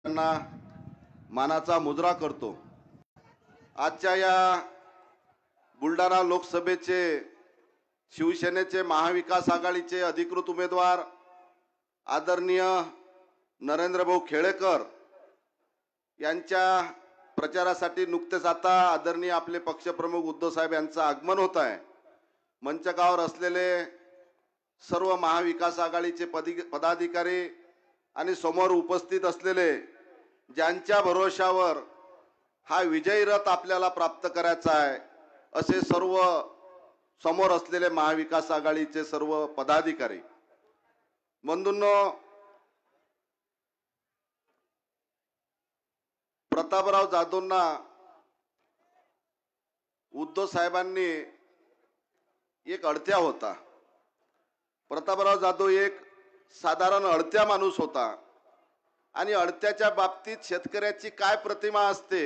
त्यांना मानाचा मुजरा करतो। आजच्या या बुलढाणा लोकसभेचे शिवसेनेचे महाविकास आघाडीचे अधिकृत उमेदवार आदरणीय नरेंद्र भाऊ खेडेकर यांच्या प्रचारासाठी नुकतेच आता आदरणीय आपले पक्षप्रमुख उद्धव साहेब यांचं आगमन होत आहे। मंचकावर असलेले सर्व महाविकास आघाडीचे पदाधिकारी आणि समोर उपस्थित असलेले ज्यांच्या भरोशावर हा विजयी रथ आपल्याला प्राप्त करायचा आहे असे सर्व समोर असलेले महाविकास आघाडीचे सर्व पदाधिकारी बंधूंनो, प्रतापराव जाधवना उद्धव साहेबांनी एक अडत्या होता। प्रतापराव जाधव एक साधारण अडत्या माणूस होता आणि अडत्याच्या बाबतीत शेतकऱ्याची काय प्रतिमा असते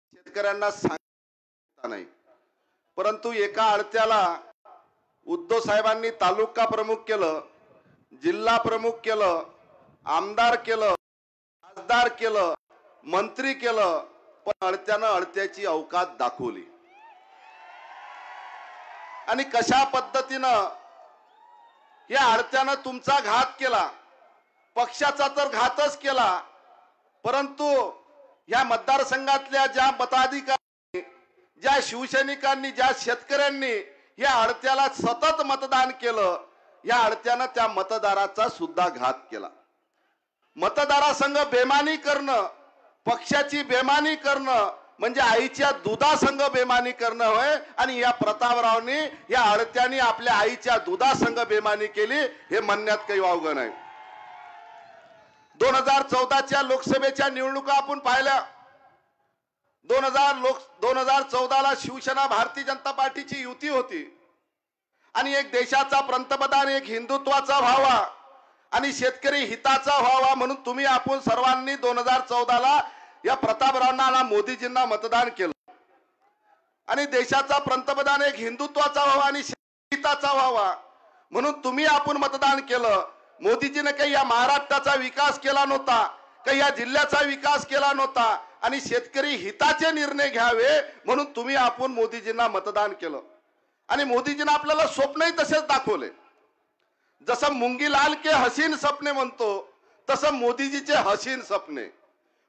शेतकऱ्यांना सांगता नाही, परंतु एका अडत्याला उद्धव साहेबांनी तालुका प्रमुख केलं, जिल्हा प्रमुख केलं, आमदार केलं, खासदार केलं, मंत्री केलं, पण अडत्यानं अडत्याची अवकात दाखवली। आणि कशा पद्धतीनं या अडत्यानं तुमचा घात केला, पक्षाचा तर घातच केला, परंतु या मतदारसंघातल्या ज्या मताधिकाऱ्यांनी, ज्या शिवसैनिकांनी, ज्या शेतकऱ्यांनी या अडत्याला सतत मतदान केलं, या अडत्यानं त्या मतदाराचा सुद्धा घात केला। मतदारासंघ बेमानी करणं, पक्षाची बेमानी करणं म्हणजे आईच्या दुधासंग बेमानी करणं होय। आणि या प्रतापरावनी या अडत्यानी आपल्या आईच्या दुधासंग बेमानी केली हे म्हणण्यात काही वावग नाही। 2014च्या लोकसभेच्या निवडणुका आपण पाहिल्या। 2014ला शिवसेना भारतीय जनता पार्टीची युती होती आणि एक देशाचा पंतप्रधान, एक हिंदुत्वाचा व्हावा आणि शेतकरी हिताचा व्हावा म्हणून तुम्ही आपण सर्वांनी 2014ला या प्रतापरावांना, मोदीजींना मतदान केलं आणि देशाचा पंतप्रधान एक हिंदुत्वाचा व्हावा आणि हिताचा व्हावा म्हणून तुम्ही आपण मतदान केलं। मोदीजीने काही या महाराष्ट्राचा विकास केला नव्हता, काही या जिल्ह्याचा विकास केला नव्हता आणि शेतकरी हिताचे निर्णय घ्यावे म्हणून तुम्ही आपण मोदीजींना मतदान केलं। आणि मोदीजींना आपल्याला स्वप्नही तसेच दाखवले। जसं मुंगी लाल के हसीन सपने म्हणतो तसं मोदीजीचे हसीन सपने।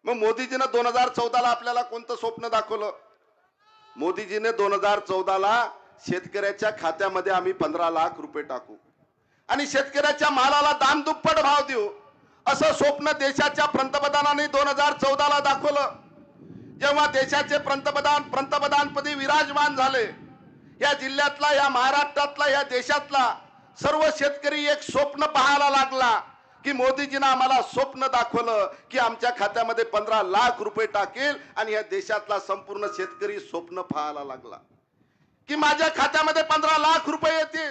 मग मोदीजीने 2014ला आपल्याला कोणतं स्वप्न दाखवलं? मोदीजीने 2014ला शेतकऱ्याच्या खात्यामध्ये आम्ही 15 लाख रुपये टाकू आणि शेतकऱ्याच्या मालाला दाम दुप्पट भाव देऊ असं स्वप्न देशाच्या पंतप्रधानांनी 2014ला दाखवलं। जेव्हा देशाचे पंतप्रधानपदी विराजमान झाले, या जिल्ह्यातला, या महाराष्ट्रातला, या देशातला सर्व शेतकरी एक स्वप्न पाहायला लागला की मोदीजींना आम्हाला स्वप्न दाखवलं की आमच्या खात्यामध्ये 15 लाख रुपये टाकेल आणि या देशातला संपूर्ण शेतकरी स्वप्न पाहायला लागला की माझ्या खात्यामध्ये 15 लाख रुपये येतील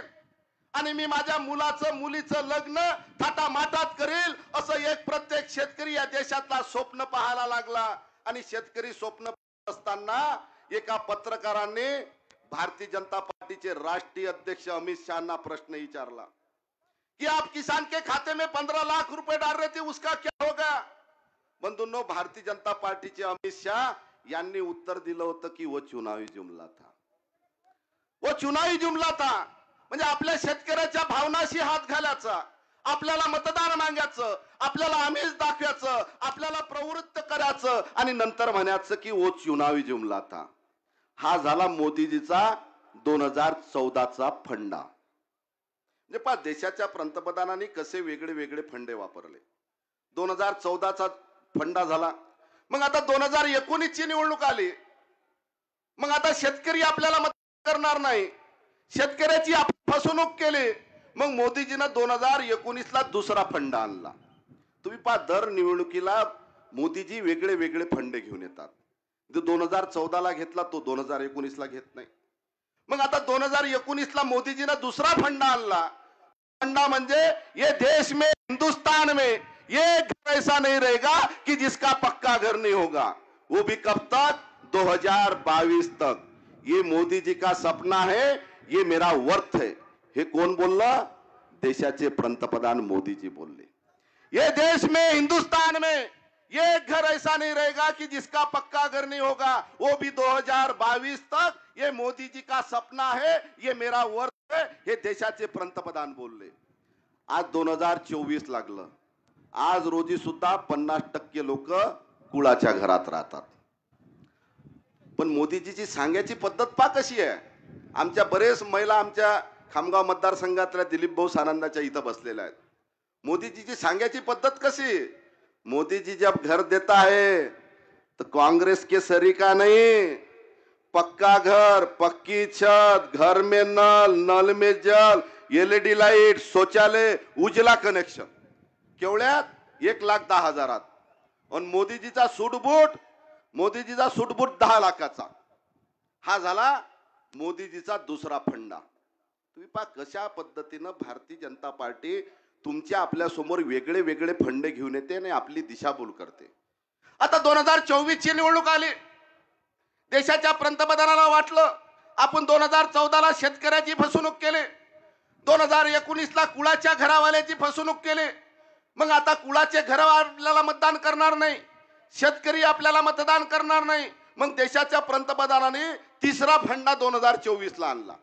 आणि मी माझ्या मुलाचं, मुलीचं लग्न थाटामाटात करेल असं एक प्रत्येक शेतकरी या देशातला स्वप्न पाहायला लागला। आणि शेतकरी स्वप्न पाहत असताना एका पत्रकाराने भारतीय जनता पार्टीचे राष्ट्रीय अध्यक्ष अमित शहाना प्रश्न विचारला कि आप किसान के खाते में 15 लाख रुपए डाल रहे थे, उसका क्या होगा? बंधुओं, भारतीय जनता पार्टीचे अमित शाह यांनी उत्तर दिलं होतं की वो चुनावी जुमला था, वो चुनावी जुमला था। म्हणजे आपल्या शेतकऱ्याच्या भावनाशी हात घालायचा, आपल्याला मतदान मागायचं, आपल्याला आमिष दाखवायचं, आपल्याला प्रवृत्त करायचं आणि नंतर म्हणायचं की वो चुनावी जुमला था। हा झाला मोदीजीचा 2014चा फंडा। म्हणजे पहा, देशाच्या पंतप्रधानांनी कसे वेगळे वेगळे फंडे वापरले। 2014चा फंडा झाला, मग आता 2019ची निवडणूक आली, मग आता शेतकरी आपल्याला मत करणार नाही, शेतकऱ्याची फसवणूक केली, मग मोदीजीने 2019ला दुसरा फंडा आणला। तुम्ही पहा, दर निवडणुकीला मोदीजी वेगळे वेगळे फंडे घेऊन येतात। जो 2014ला घेतला तो 2019ला घेत नाही। मग आता 2019ला मोदीजीने दुसरा फंडा आणला। फंडा म्हणजे ये देश में, हिंदुस्तान में ये घर ऐसा नहीं रहेगा कि जिसका पक्का घर नहीं होगा, वो भी कब तक? 2022 तक। ये मोदी जी का सपना है, ये मेरा वर्थ है। हे कोण बोललं? देशाचे पंतप्रधान मोदीजी बोलले। ये देश में, हिंदुस्तान में ये घर ऐसा नहीं रहेगा कि जिसका पक्का घर नहीं होगा, वो भी 2022 तक। ये मोदी जी का सपना है, ये मेरा वर्ष है, हे देशाचे पंतप्रधान बोलले। आज 2024 लागलं, आज रोजी सुद्धा 50% लोक कुळाच्या घरात राहतात। पण मोदीजीची सांगायची पद्धत पा कशी आहे। आमच्या बरेच महिला आमच्या खामगाव मतदारसंघातल्या दिलीप भाऊ सानंदाच्या इथं बसलेल्या आहेत। मोदीजीची सांगायची पद्धत कशी, मोदी जी जब घर देता है तो कांग्रेस के सरी का नहीं, पक्का घर, पक्की छत, घर में नल, नल में जल, एलईडी लाइट, शौचालय, उजला कनेक्शन, केवढ्यात 1,10,000। और मोदीजीचा सूटबूट, मोदीजीचा सूटबूट 10 लाखाचा। हा झाला मोदीजीचा दुसरा फंडा। तुम्ही पहा कशा पद्धतीनं भारतीय जनता पार्टी तुमच्या आपल्या समोर वेगळे वेगळे फंडे घेऊन येते आणि आपली दिशाभूल करते। आता 2024 ची निवडणूक आली, देशाच्या पंतप्रधानाला वाटलं आपण 2014 ला शेतकऱ्याची फसवणूक केली, 2019 ला कुळाच्या घरावाल्याची फसवणूक केली। मग आता कुळाचे घर आपल्याला मतदान करणार नाही, शेतकरी आपल्याला मतदान करणार नाही। मग देशाच्या पंतप्रधानाने तिसरा फंडा 2024 ला आणला।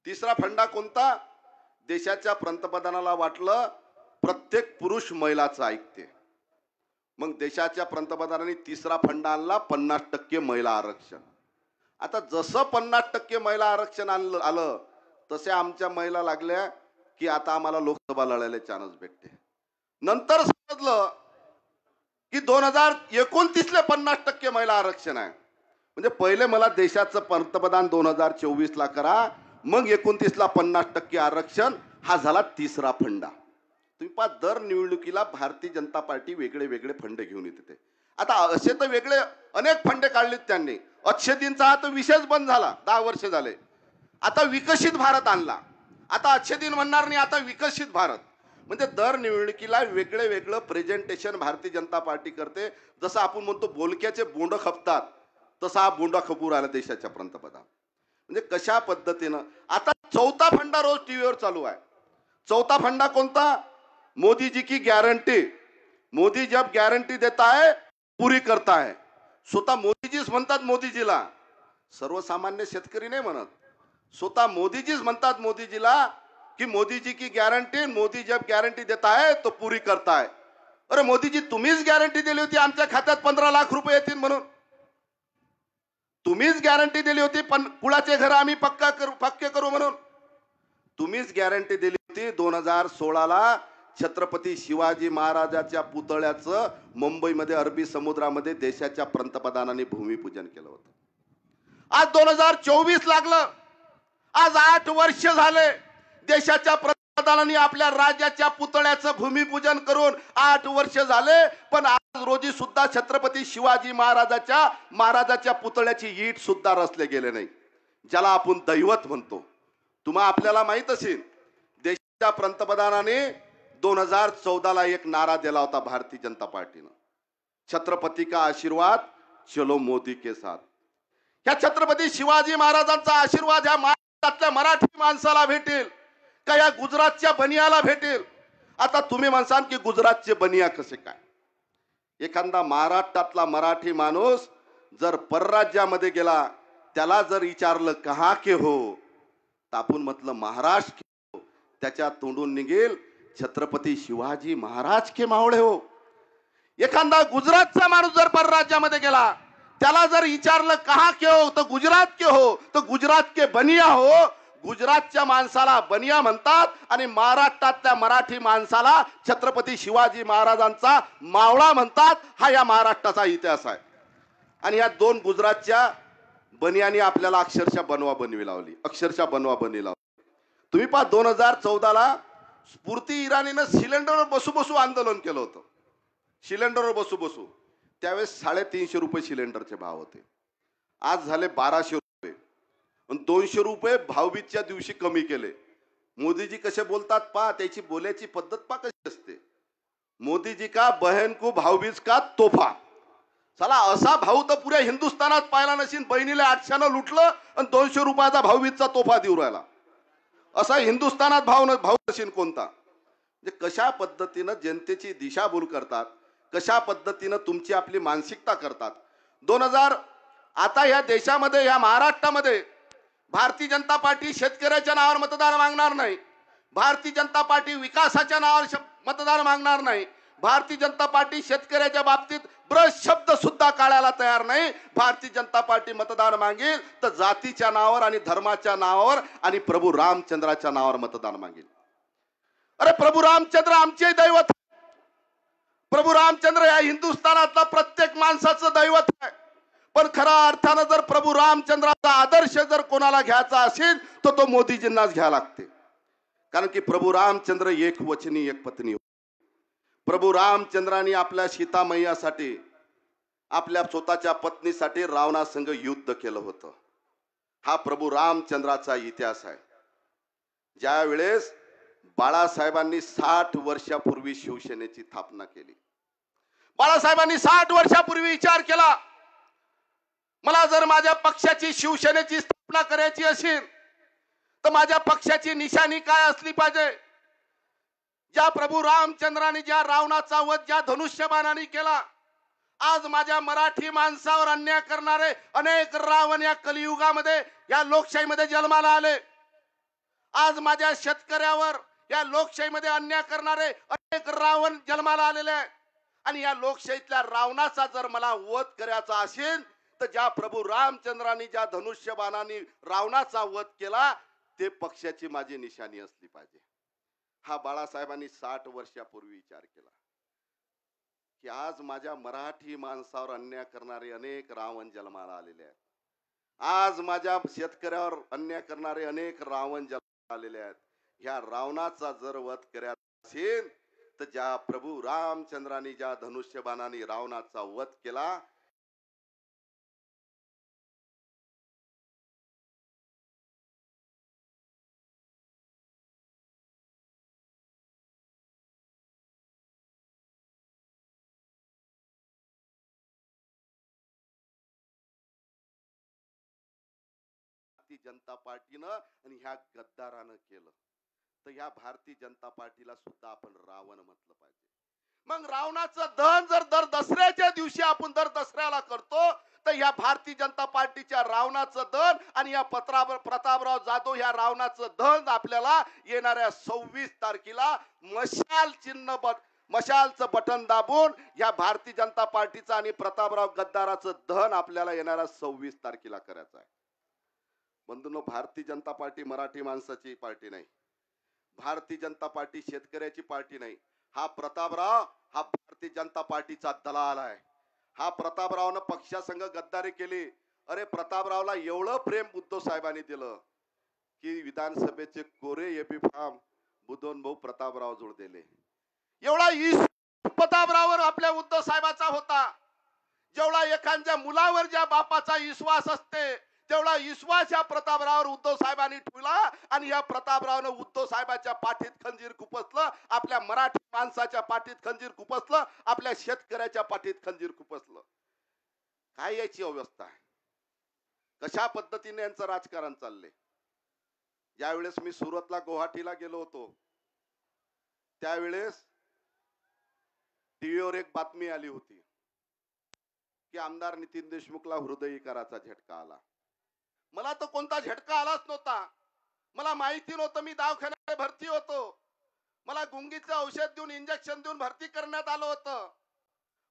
तिसरा फंडा कोणता? देशाच्या पंतप्रधानाला वाटलं प्रत्येक पुरुष महिलाचं ऐकते, मग देशाच्या पंतप्रधानांनी तिसरा फंडा आणला 50% महिला आरक्षण। आता जसं 50% महिला आरक्षण आलं तसे आमच्या महिला लागल्या की आता आम्हाला लोकसभा लढायला चान्स भेटते। नंतर समजलं की 2029 ला 50% महिला आरक्षण आहे, म्हणजे पहिले मला देशाचं पंतप्रधान 2024 ला करा, मग 29 ला 50% आरक्षण। हा झाला तिसरा फंडा। तुम्ही पहा दर निवडणुकीला भारतीय जनता पार्टी वेगळे वेगळे फंड घेऊन येते। आता असे तर वेगळे अनेक फंडे काढलेत त्यांनी। अक्षय दिनचा हा तर विषयच बंद झाला, 10 वर्ष झाले। आता विकसित भारत आणला, आता अक्षय दिन म्हणणार नाही, आता विकसित भारत। म्हणजे दर निवडणुकीला वेगळे वेगळं प्रेझेंटेशन भारतीय जनता पार्टी करते। जसं आपण म्हणतो बोलक्याचे बोंड खपतात, तसा हा बोंडा खपू राहिला देशाच्या पंतप्रधान। म्हणजे कशा पद्धतीनं आता चौथा फंडा रोज टीव्हीवर चालू आहे। चौथा फंडा कोणता? मोदी जी की गारंटी। मोदी जब गारंटी देता है पूरी करता है। स्वतः मोदीजीच म्हणतात मोदीजीला, सर्वसामान्य शेतकरी नाही म्हणत, स्वतः मोदीजीच म्हणतात मोदीजीला कि मोदी जी की गारंटी, मोदी जब गारंटी देता है तो पूरी करता है। अरे मोदीजी तुम्हीच गॅरंटी दिली होती आमच्या खात्यात 15 लाख रुपये येतील म्हणून, तुम्हीच गॅरंटी दिली होती कुळाचे घर आम्ही पक्के करू म्हणून, तुम्हीच गॅरंटी दिली होती। 2016 ला छत्रपती शिवाजी महाराजांच्या पुतळ्याचं मुंबईमध्ये अरबी समुद्रामध्ये देशाच्या पंतप्रधानांनी भूमिपूजन केलं होतं। आज 2024 लागलं, आज 8 वर्ष झाले देशाच्या पंतप्रधानांनी आपल्या राज्याच्या पुतळ्याचं भूमिपूजन करून 8 वर्ष झाले। पण आज रोजी सुद्धा छत्रपती शिवाजी महाराजाच्या पुतळ्याची ईट सुद्धा रचले गेले नाही, ज्याला आपण दैवत म्हणतो। तुम्हा आपल्याला माहित असेल देशाच्या पंतप्रधानाने 2014 ला एक नारा दिला होता भारतीय जनता पार्टीनं, छत्रपती का आशीर्वाद चलो मोदी के साथ। या छत्रपती शिवाजी महाराजांचा आशीर्वाद या महाराष्ट्रातल्या मराठी माणसाला भेटेल का या गुजरातच्या बनियाला भेटेल? आता तुम्ही म्हणसाल की गुजरातचे बनिया कसे काय? एखादा महाराष्ट्रातला मराठी माणूस जर परराज्यामध्ये गेला, त्याला जर विचारलं कहा के हो, तर आपण म्हटलं महाराष्ट्र के हो, त्याच्या तोंडून निघेल छत्रपती शिवाजी महाराज के मावळे हो। एखादा गुजरातचा माणूस जर परराज्यामध्ये गेला, त्याला जर विचारलं कहा के हो, तर गुजरात के हो, तर गुजरात के बनिया हो। गुजरातच्या माणसाला बनिया म्हणतात आणि महाराष्ट्रातल्या मराठी माणसाला छत्रपती शिवाजी महाराजांचा मावळा म्हणतात। हा या महाराष्ट्राचा इतिहास आहे। आणि या दोन गुजरातच्या बनियानी आपल्याला अक्षरशः बनवा बनवी लावली, अक्षरशः बनवा बनवी लावली। तुम्ही पहा 2014 ला स्फूर्ती इराणीनं सिलेंडरवर बसू बसू आंदोलन केलं होतं, सिलेंडरवर बसू बसू। त्यावेळेस 350 रुपये सिलेंडरचे भाव होते, आज झाले 1200 रुपये। 200 रुपये भाऊबीजच्या दिवशी कमी केले। मोदीजी कसे बोलतात पहा, त्याची बोलायची पद्धत पहा कशी असते। मोदीजी का बहन को भाऊबीज का तोहफा। चला असा भाऊ तर पुऱ्या हिंदुस्थानात पाहिला नसेल, बहिणीला 800 लुटलं आणि 200 रुपयाचा भाऊबीजचा तोहफा देऊ राहिला। असा हिंदुस्थानात भाऊ नसेल कोणता। म्हणजे कशा पद्धतीनं जनतेची दिशाभूल करतात, कशा पद्धतीनं तुमची आपली मानसिकता करतात. 2000 आता या देशामध्ये, या महाराष्ट्रामध्ये भारतीय जनता पार्टी शेतकऱ्याच्या नावावर मतदान मागणार नाही. भारतीय जनता पार्टी विकासाच्या नावावर मतदान मागणार नाही. भारतीय जनता पार्टी शेतकऱ्याच्या बाबतीत ब्रश शब्द सुद्धा काढायला तयार नाही. भारतीय जनता पार्टी मतदान मागेल तर जातीच्या नावावर आणि धर्माच्या नावावर आणि प्रभू रामचंद्राच्या नावावर मतदान मागेल. अरे प्रभू रामचंद्र आमचे दैवत, प्रभू रामचंद्र या हिंदुस्थानातला प्रत्येक माणसाचं दैवत आहे. पण खऱ्या अर्थानं जर प्रभू रामचंद्राचा आदर्श जर कोणाला घ्यायचा असेल तर तो मोदीजींनाच घ्यायला लागते. कारण की प्रभू रामचंद्र एक वचनी एक पत्नी. प्रभू रामचंद्रांनी आपल्या सीतामैयासाठी, आपल्या स्वतःच्या पत्नीसाठी रावणासंग युद्ध केलं होतं. हा प्रभू रामचंद्राचा इतिहास आहे. ज्या वेळेस बाळासाहेबांनी 60 वर्षापूर्वी शिवसेनेची स्थापना केली, बाळासाहेबांनी 60 वर्षापूर्वी विचार केला, मला जर माझ्या पक्षाची शिवसेनेची स्थापना करायची असेल तर माझ्या पक्षाची निशाणी काय असली पाहिजे. ज्या प्रभू रामचंद्राने ज्या रावणाचा वध ज्या धनुष्यबाणाने केला, आज माझ्या मराठी माणसावर अन्याय करणारे अनेक रावण या कलियुगामध्ये या लोकशाहीमध्ये जन्माला आले. आज माझ्या शेतकऱ्यावर या लोकशाहीमध्ये अन्याय करणारे अनेक रावण जन्माला आलेले आहे. आणि या लोकशाहीतल्या रावणाचा जर मला वध करायचा असेल तर ज्या प्रभू रामचंद्रांनी ज्या धनुष्यबाणाने रावणाचा वध केला ते पक्षाची माझी निशाणी असली पाहिजे. हा बाळासाहेबांनी 60 वर्षापूर्वी विचार केला की आज माझ्या मराठी माणसावर अन्याय करणारे अनेक रावण जन्माला आलेले आहेत. आज माझ्या शेतकऱ्यावर अन्याय करणारे अनेक रावण जन्माला आलेले आहेत. ह्या रावणाचा जर वध करायचा असेल तर ज्या प्रभू रामचंद्रांनी ज्या धनुष्यबाणाने रावणाचा वध केला जनता पार्टीनं आणि ह्या गद्दारानं केलं, तर ह्या भारतीय जनता पार्टीला सुद्धा आपण रावण म्हटलं पाहिजे. मग रावणाचं दहन जर दर दसऱ्याच्या दिवशी आपण दर दसऱ्याला करतो तर ह्या भारतीय जनता पार्टीच्या रावणाचं दहन आणि या प्रतापराव जाधव ह्या रावणाचं दहन आपल्याला येणाऱ्या 26 तारखेला मशाल चिन्ह मशालचं बटन दाबून या भारतीय जनता पार्टीचं आणि प्रतापराव गद्दाराचं दहन आपल्याला येणाऱ्या 26 तारखेला करायचं आहे. बंधूंनो, भारतीय जनता पार्टी मराठी माणसाची पार्टी नाही. भारतीय जनता पार्टी शेतकऱ्याची पार्टी नाही. हा प्रतापराव हा भारतीय जनता पार्टीचा दलाल आहे. हा प्रतापरावनं पक्षासंग गद्दारी केली. अरे प्रतापरावला एवढं प्रेम उद्धव साहेबांनी दिलं की विधानसभेचे कोरे एपी फॉर्म बुधोन भाऊ प्रतापराव जोड दिले. एवढा प्रतापरावर आपल्या उद्धव साहेबाचा होता. जेवढा एखाद्या मुलावर ज्या बापाचा विश्वास असते तेवढा विश्वास या प्रतापरावर उद्धव साहेबांनी ठेवला. आणि या प्रतापरावनं उद्धव साहेबाच्या पाठीत खंजीर खुपसलं, आपल्या मराठी माणसाच्या पाठीत खंजीर खुपसलं, आपल्या शेतकऱ्याच्या पाठीत खंजीर खुपसलं. काय याची अवस्था आहे? कशा पद्धतीने यांचं राजकारण चाललंय? ज्यावेळेस मी सुरतला गुवाहाटीला गेलो होतो त्यावेळेस टीव्हीवर एक बातमी आली होती की आमदार नितीन देशमुखला हृदयविकाराचा झटका आला. मला तर कोणता झटका आलाच नव्हता. मला माहिती नव्हतं. मी दवाखान्यात भरती होतो. मला गुंगीचं औषध देऊन इंजेक्शन देऊन भरती करण्यात आलं होतं.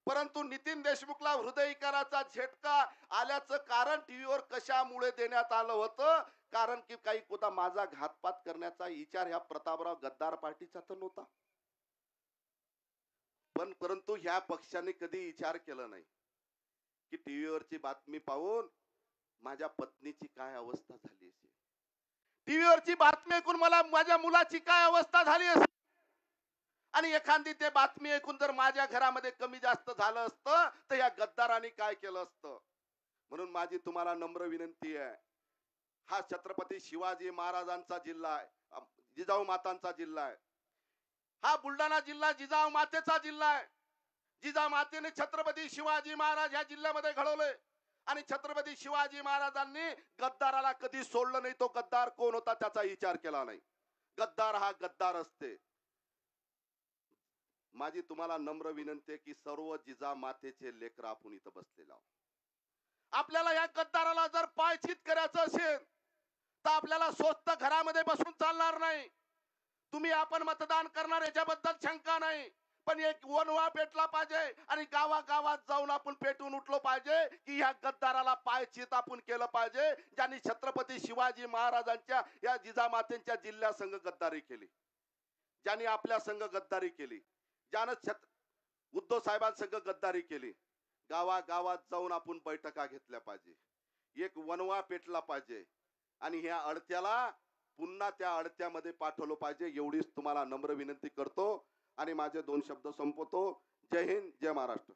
परंतु नितीन देशमुखला हृदयविकाराचा झटका आल्याचं कारण टीव्हीवर कशामुळे देण्यात आलं होतं? कारण की काही कोणता माझा घातपात करण्याचा विचार ह्या प्रतापराव गद्दार पार्टीचा तर नव्हता. पण परंतु ह्या पक्षाने कधी विचार केला नाही की टीव्हीवरची बातमी पाहून माझ्या पत्नीची काय अवस्था झाली असेल, टीव्हीवरची बातमी ऐकून मला माझ्या मुलाची काय अवस्था झाली असेल, आणि एखादी ते बातमी ऐकून जर माझ्या घरामध्ये कमी जास्त झालं असतं तर या गद्दारांनी काय केलं असतं. म्हणून माझी तुम्हाला नम्र विनंती आहे, हा छत्रपती शिवाजी महाराजांचा जिल्हा आहे, जिजाऊ मातांचा जिल्हा आहे. हा बुलढाणा जिल्हा जिजाऊ मातेचा जिल्हा आहे. जिजाऊ मातेने छत्रपती शिवाजी महाराज या जिल्ह्यामध्ये घडवले. आणि छत्रपती शिवाजी महाराजांनी गद्दाराला कधी सोडलं नाही. तो गद्दार कोण होता त्याचा विचार केला नाही. गद्दार हा गद्दार असते. माझी तुम्हाला नम्र विनंती आहे की सर्व जिजामातेचे लेकर आपण इथं बसलेलो आहोत. आपल्याला या गद्दाराला जर पायचीत करायचं असेल तर आपल्याला स्वस्त घरामध्ये बसून चालणार नाही. तुम्ही आपण मतदान करणार याच्याबद्दल शंका नाही, पण एक वनवा पेटला पाहिजे आणि गावागावात जाऊन आपण पेटून उठलो पाहिजे की या गद्दाराला पायचीत आपण केलं पाहिजे, ज्यांनी छत्रपती शिवाजी महाराजांच्या या जिजामातेंच्या जिल्ह्या संघ गद्दारी केली, ज्यांनी आपल्या संघ गद्दारी केली, ज्यानं उद्धव साहेबांसंघ गद्दारी केली. गावागावात जाऊन आपण बैठका घेतल्या पाहिजे, एक वनवा पेटला पाहिजे आणि ह्या अडत्याला पुन्हा त्या अडत्यामध्ये पाठवलं पाहिजे. एवढीच तुम्हाला नम्र विनंती करतो आणि माझे 2 शब्द संपवतो. जय हिंद, जय महाराष्ट्र.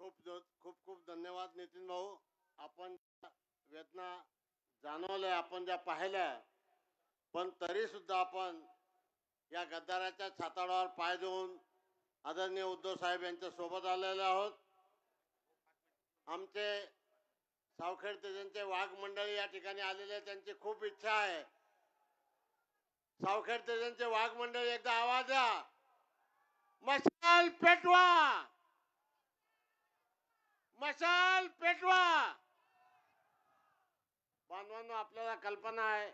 खूप खूप धन्यवाद नितीन भाऊ. आपण वेदना जाणवल्या, आपण ज्या पाहिल्या, पण तरी सुद्धा आपण या गद्दाराच्या छाताडावर पाय देऊन आदरणीय उद्धव साहेब यांच्या सोबत आलेले आहोत. आमचे सावखेड तेजांचे वाघ मंडळी या ठिकाणी आलेले, त्यांची खूप इच्छा आहे. सावखेड तेजांचे वाघ मंडळी एकदा आवाज द्या, मशाल पेटवा, मशाल पेटवा. बांधवांनो, आपल्याला कल्पना आहे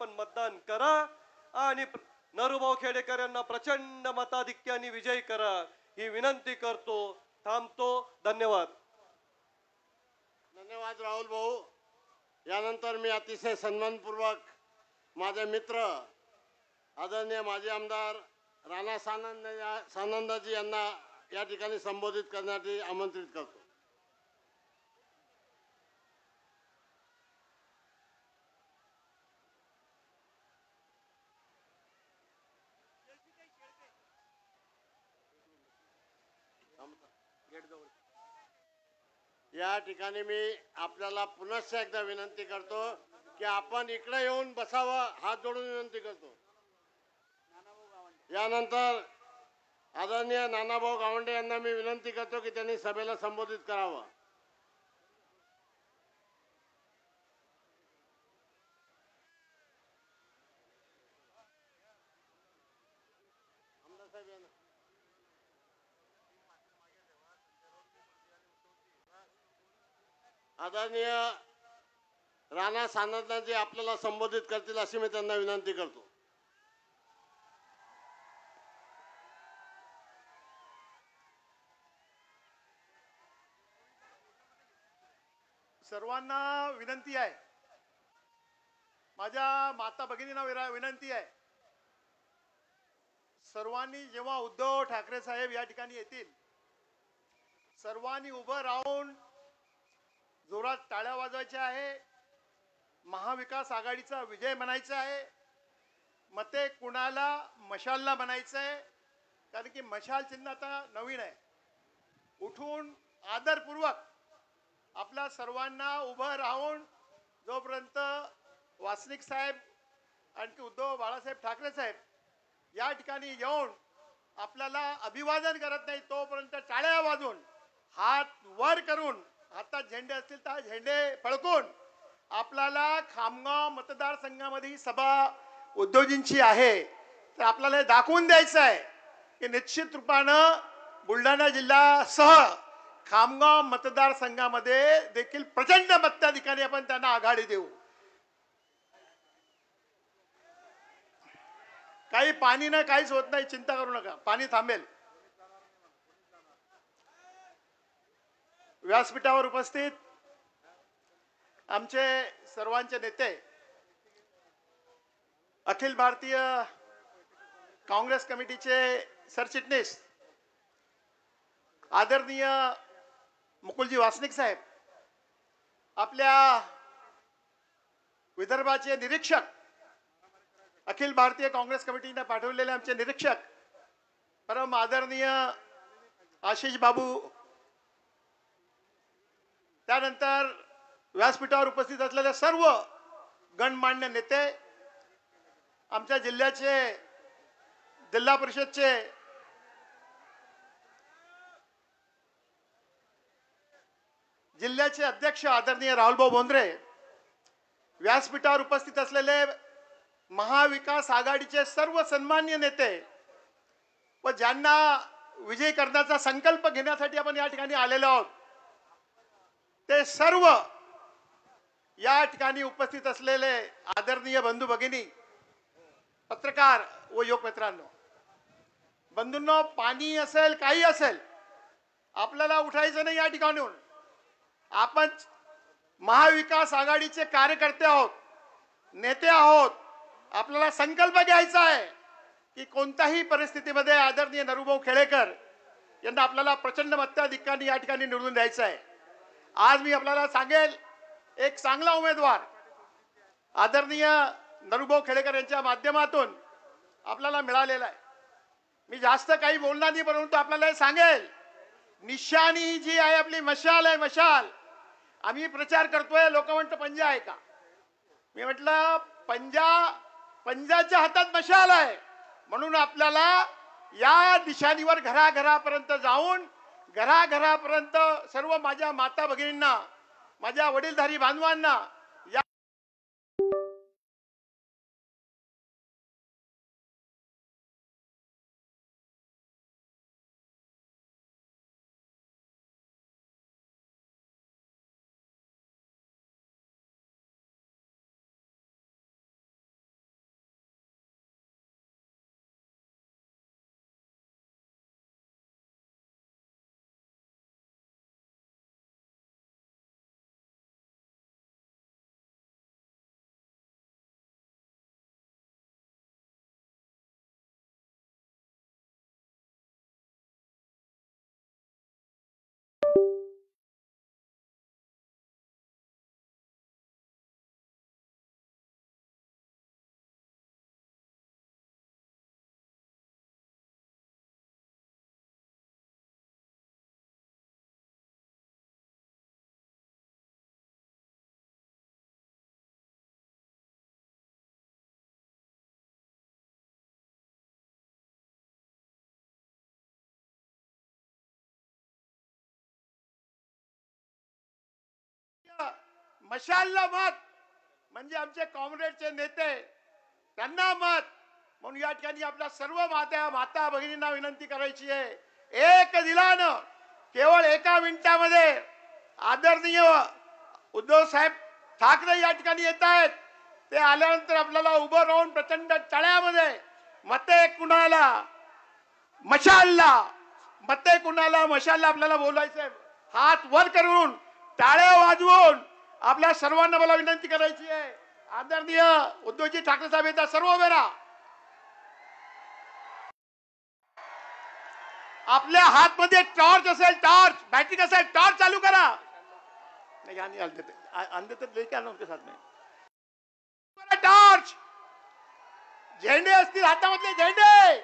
आपण मतदान करा आणि नरूभाऊ खेडेकर यांना प्रचंड मताधिक्याने विजयी करा ही विनंती करतो. थांबतो. धन्यवाद. धन्यवाद राहुल भाऊ. यानंतर मी अतिशय सन्मानपूर्वक माझे मित्र आदरणीय माजी आमदार राणा सानंदजी यांना या ठिकाणी संबोधित करण्यासाठी आमंत्रित करतो. या ठिकाणी मी आपल्याला पुनश्च एकदा विनंती करतो की आपण इकडे येऊन बसावं. हात जोडून विनंती करतो. यानंतर आदरणीय नानाभाऊ गावंडे यांना मी विनंती करतो की त्यांनी सभेला संबोधित करावं. आदरणीय राणा सानंदजी आपल्याला संबोधित करतील अशी मी त्यांना विनंती करतो. सर्वांना विनंती आहे, माझ्या माता भगिनींना विनंती आहे, सर्वांनी जेव्हा उद्धव ठाकरे साहेब या ठिकाणी येतील सर्वांनी उभं राहून जोरात टाळ्या वाजवायच्या आहे. महाविकास आघाडीचा विजय म्हणायचा आहे. मते कुणाला मशालला म्हणायचं आहे, कारण की मशाल चिन्ह आता नवीन आहे. उठून आदरपूर्वक आपल्या सर्वांना उभं राहून जोपर्यंत वासनिक साहेब आणखी उद्धव बाळासाहेब ठाकरे साहेब या ठिकाणी येऊन आपल्याला अभिवादन करत नाही तोपर्यंत टाळ्या वाजवून हात वर करून हातात झेंडे असतील तर झेंडे फडकून आपल्याला खामगाव मतदारसंघामध्ये ही सभा उद्धवजींची आहे तर आपल्याला हे दाखवून द्यायचं आहे की निश्चित रूपानं बुलढाणा जिल्ह्यासह खामगाव मतदारसंघामध्ये देखील प्रचंड मताधिकारी आपण त्यांना आघाडी देऊ. काही पाणी नाही, काहीच होत नाही, चिंता करू नका, पाणी थांबेल. व्यासपीठावर उपस्थित आमचे सर्वांचे नेते अखिल भारतीय काँग्रेस कमिटीचे सरचिटणीस आदरणीय मुकुलजी वासनिक साहेब, आपल्या विदर्भाचे निरीक्षक अखिल भारतीय काँग्रेस कमिटीने पाठवलेले आमचे निरीक्षक परम आदरणीय आशिष बाबू, त्यानंतर व्यासपीठावर उपस्थित असलेले सर्व गणमान्य नेते, आमच्या जिल्ह्याचे जिल्हा परिषदचे जिल्ह्याचे अध्यक्ष आदरणीय राहुलभाऊ बोंद्रे, व्यासपीठावर उपस्थित असलेले महाविकास आघाडीचे सर्व सन्मान्य नेते व ज्यांना विजय करण्याचा संकल्प घेण्यासाठी आपण या ठिकाणी आलेलो आहोत ते सर्व या ठिकाणी उपस्थित असलेले आदरणीय बंधू भगिनी, पत्रकार व युवक मित्रांनो, बंधूंनो, पाणी असेल काही असेल आपल्याला उठायचं नाही. या ठिकाणून आपण महाविकास आघाडीचे कार्यकर्ते आहोत, नेते आहोत. आपल्याला संकल्प घ्यायचा आहे की कोणत्याही परिस्थितीमध्ये आदरणीय नरूभाऊ खेडेकर यांना आपल्याला प्रचंड मताधिक्याने या ठिकाणी निवडून द्यायचं आहे. आज मी आपल्याला सांगेल, एक चांगला उमेदवार आदरणीय नरूभाऊ खेडेकर यांच्या माध्यमातून आपल्याला मिळालेला आहे. मी जास्त काही बोलणार नाही, परंतु आपल्याला हे सांगेल, निशाणी जी आहे आपली मशाल आहे, मशाल. आम्ही प्रचार करतोय, लोक म्हणतात पंजा आहे का? मी म्हटलं पंजाच्या हातात मशाल आहे, म्हणून आपल्याला या निशाणीवर घराघरापर्यंत जाऊन घराघरापर्यंत सर्व माझ्या माता भगिनींना, माझ्या वडीलधारी बांधवांना मशालला मत म्हणजे आमचे कॉम्रेडचे नेते त्यांना मत म्हणून या ठिकाणी आपल्या सर्व माता भगिनींना विनंती करायची आहे, एक दिलानं केवळ एका मिनिटामध्ये आदरणीय उद्धव साहेब ठाकरे या ठिकाणी येत आहेत. ते आल्यानंतर आपल्याला उभं राहून प्रचंड टाळ्यामध्ये मते कुणाला मशालला, मते कुणाला मशालला आपल्याला बोलायचंय. हात वर करून टाळ्या वाजवून आपल्या सर्वांना मला विनंती करायची आहे, आदरणीय उद्धवजी ठाकरे साहेब येतात, सर्व उभे राहा. आपल्या हातमध्ये टॉर्च असेल, टॉर्च बॅटरी असेल, टॉर्च चालू करा. नहीं अंधे तो लेके आना उनके साथ में. टॉर्च, झेंडे असतील हातामधले झेंडे,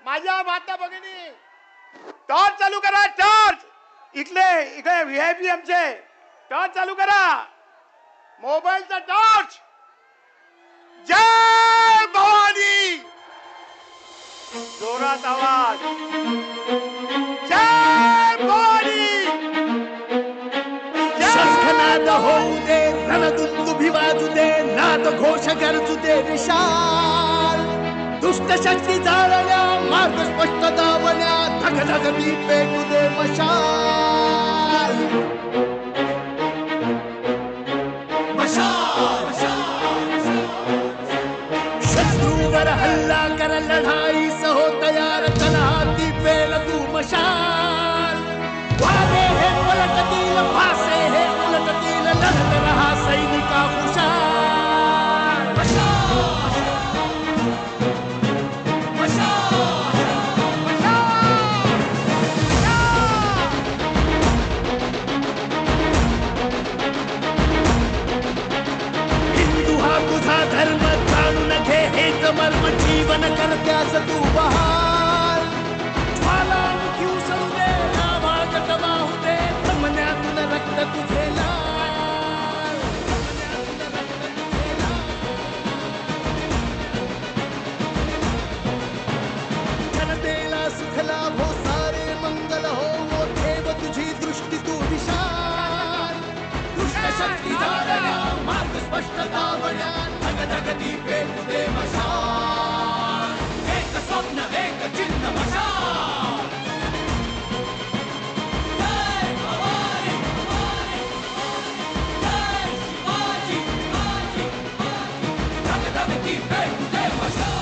माझ्या माता भगिनी टॉर्च चालू करा. टॉर्च इकडे व्हीआयपी आमचे टॉर्च चालू करा, मोबाईलचा टॉर्च. जय भवानी, जोरात आवाज. जय भवानी. शंखनाद होऊ दे, रणदुंदुभी वाजू दे, नाद घोष गरजू दे विशाल. दुष्ट शक्ती जाळल्या, मार्ग स्पष्ट दावल्या, धग धग मी पेटू दे मशाल. मशाल शत्रूवर हल्ला कर, लढाई सहो तयार, तलहाती पेल तू मशाल. वारे हे पलटतील, भासे हे उलटतील, लढत रहा सैनिका हुशार. मशाल मशाल हिंदू हा तुझा धर्म, जाणून घे हेच मर्म, जीवन करत्यास तू बहाल. ज्वालामुखी उसळू दे, नावागत वाहू दे, जमण्यातून रक्त तुझे लाल. जनतेला सुख लाभो, सारे मंगल हो, ठेव तुझी दृष्टी तू विशाल. दुष्ट शक्ती जाळल्या, मार्ग स्पष्ट दावल्या, धग धग ती पेटू दे मशाल. एक स्वप्न एक चिन्ह मशाल. जय भवानी, जय शिवाजी, धग धग ती पेटू दे मशाल.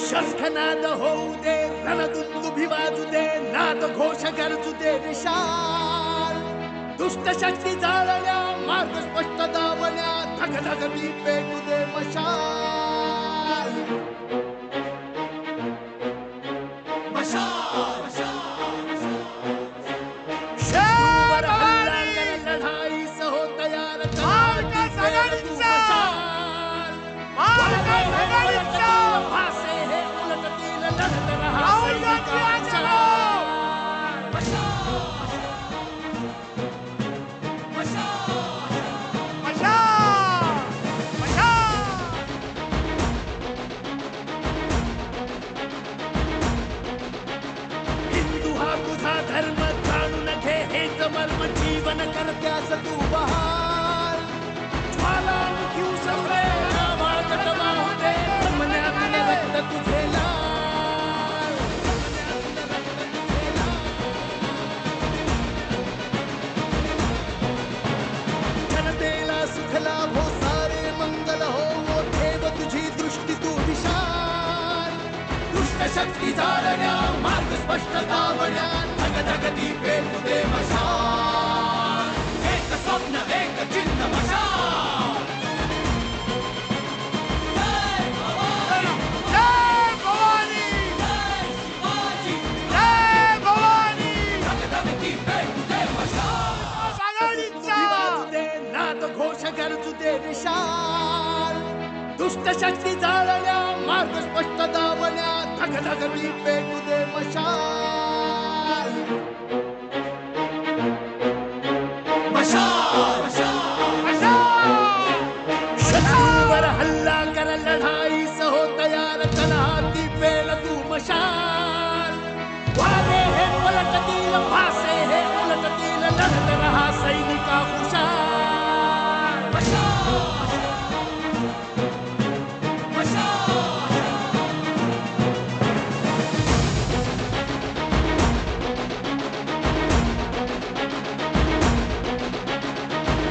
शंखनाद होऊ दे, रणदुंदुभी वाजू दे, नाद घोष गरजू दे विशाल. दुष्ट शक्ती जाळल्या, मार्ग स्पष्ट दावल्या, धग धग मी पेटू दे मशाल. मशाल शत्रूवर हल्ला कर, लढाई सहो तयार, तलहाती पेल तू मशाल. वारे हे पलटतील, भासे हे उलटतील, लढत रहा सैनिका हुशार. हिंदू हा तुझा धर्म, जाणून घे हेच मर्म, जीवन करत्यास तू बहाल. ज्वालामुखी उसळू दे, नावागत वाहू दे, जमण्यातून रक्त तुझे लाल. जनतेला सुख लाभो, सारे मंगल हो, ठेव तुझी दृष्टी तू विशाल. दुष्ट शक्ती जाळल्या, मार्ग स्पष्ट दावल्या, धग धग ती पेटू दे मशाल. एक स्वप्न एक चिन्ह मशाल. जय भवानी, जय भवानी, जय शिवाजी, जय भवानी, धग धग ती पेटू दे मशाल. वाजू दे, नाद घोष गरजू दे विशाल. दुष्ट शक्ती जाळल्या, मार्ग स्पष्ट दावल्या, धग धग मी पेटू दे मशाल. मशाल शत्रूवर हल्ला कर, लढाई सहो तयार, तलहाती पेल तू मशाल. वारे हे उलटतील फासे हे उलटतील लढत रहा सैनिका हुशार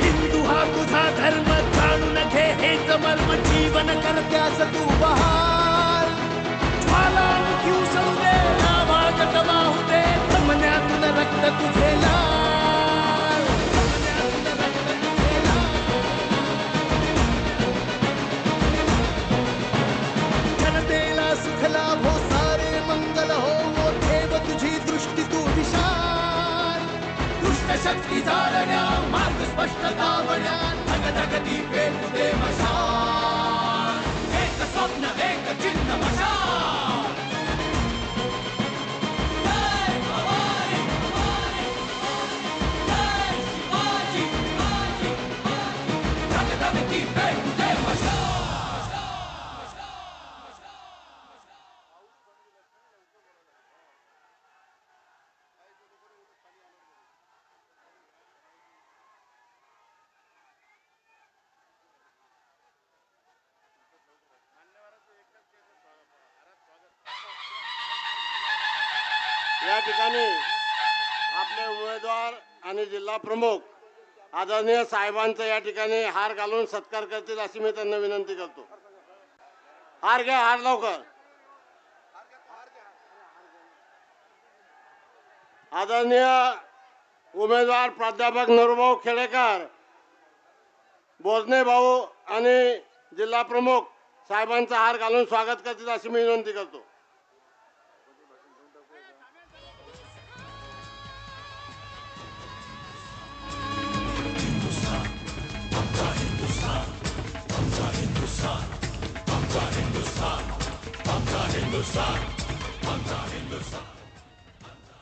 हिंदू हा तुझा धर्म जाणून घे हेच मर्म जीवन करत्यास तू बहार ज्वालामुखी उसळू दे नावागत वाहू दे जमण्यातून रक्त तुझे लाल जमण्यातून रक्त तुझे लाल जनतेला सुख लाभो सारे मंगल हो ठेव तुझी दृष्टी तू विशाल दुष्ट शक्ती जाळण्या मार्ग स्पष्ट दावण्या धगधगती पेटू दे मशाल एक स्वप्न एक चिन्ह मशाल जय भवानी भवानी जय शिवाजी शिवाजी धगधगती पेटू दे मशाल या ठिकाणी आपले उमेदवार आणि जिल्हा प्रमुख आदरणीय साहेबांचा या ठिकाणी हार घालून सत्कार करतील अशी मी त्यांना विनंती करतो. हार घ्या, हार लवकर. आदरणीय उमेदवार प्राध्यापक नरूभाऊ खेडेकर, बोजने भाऊ आणि जिल्हा प्रमुख साहेबांचा हार घालून स्वागत करतील अशी मी विनंती करतो.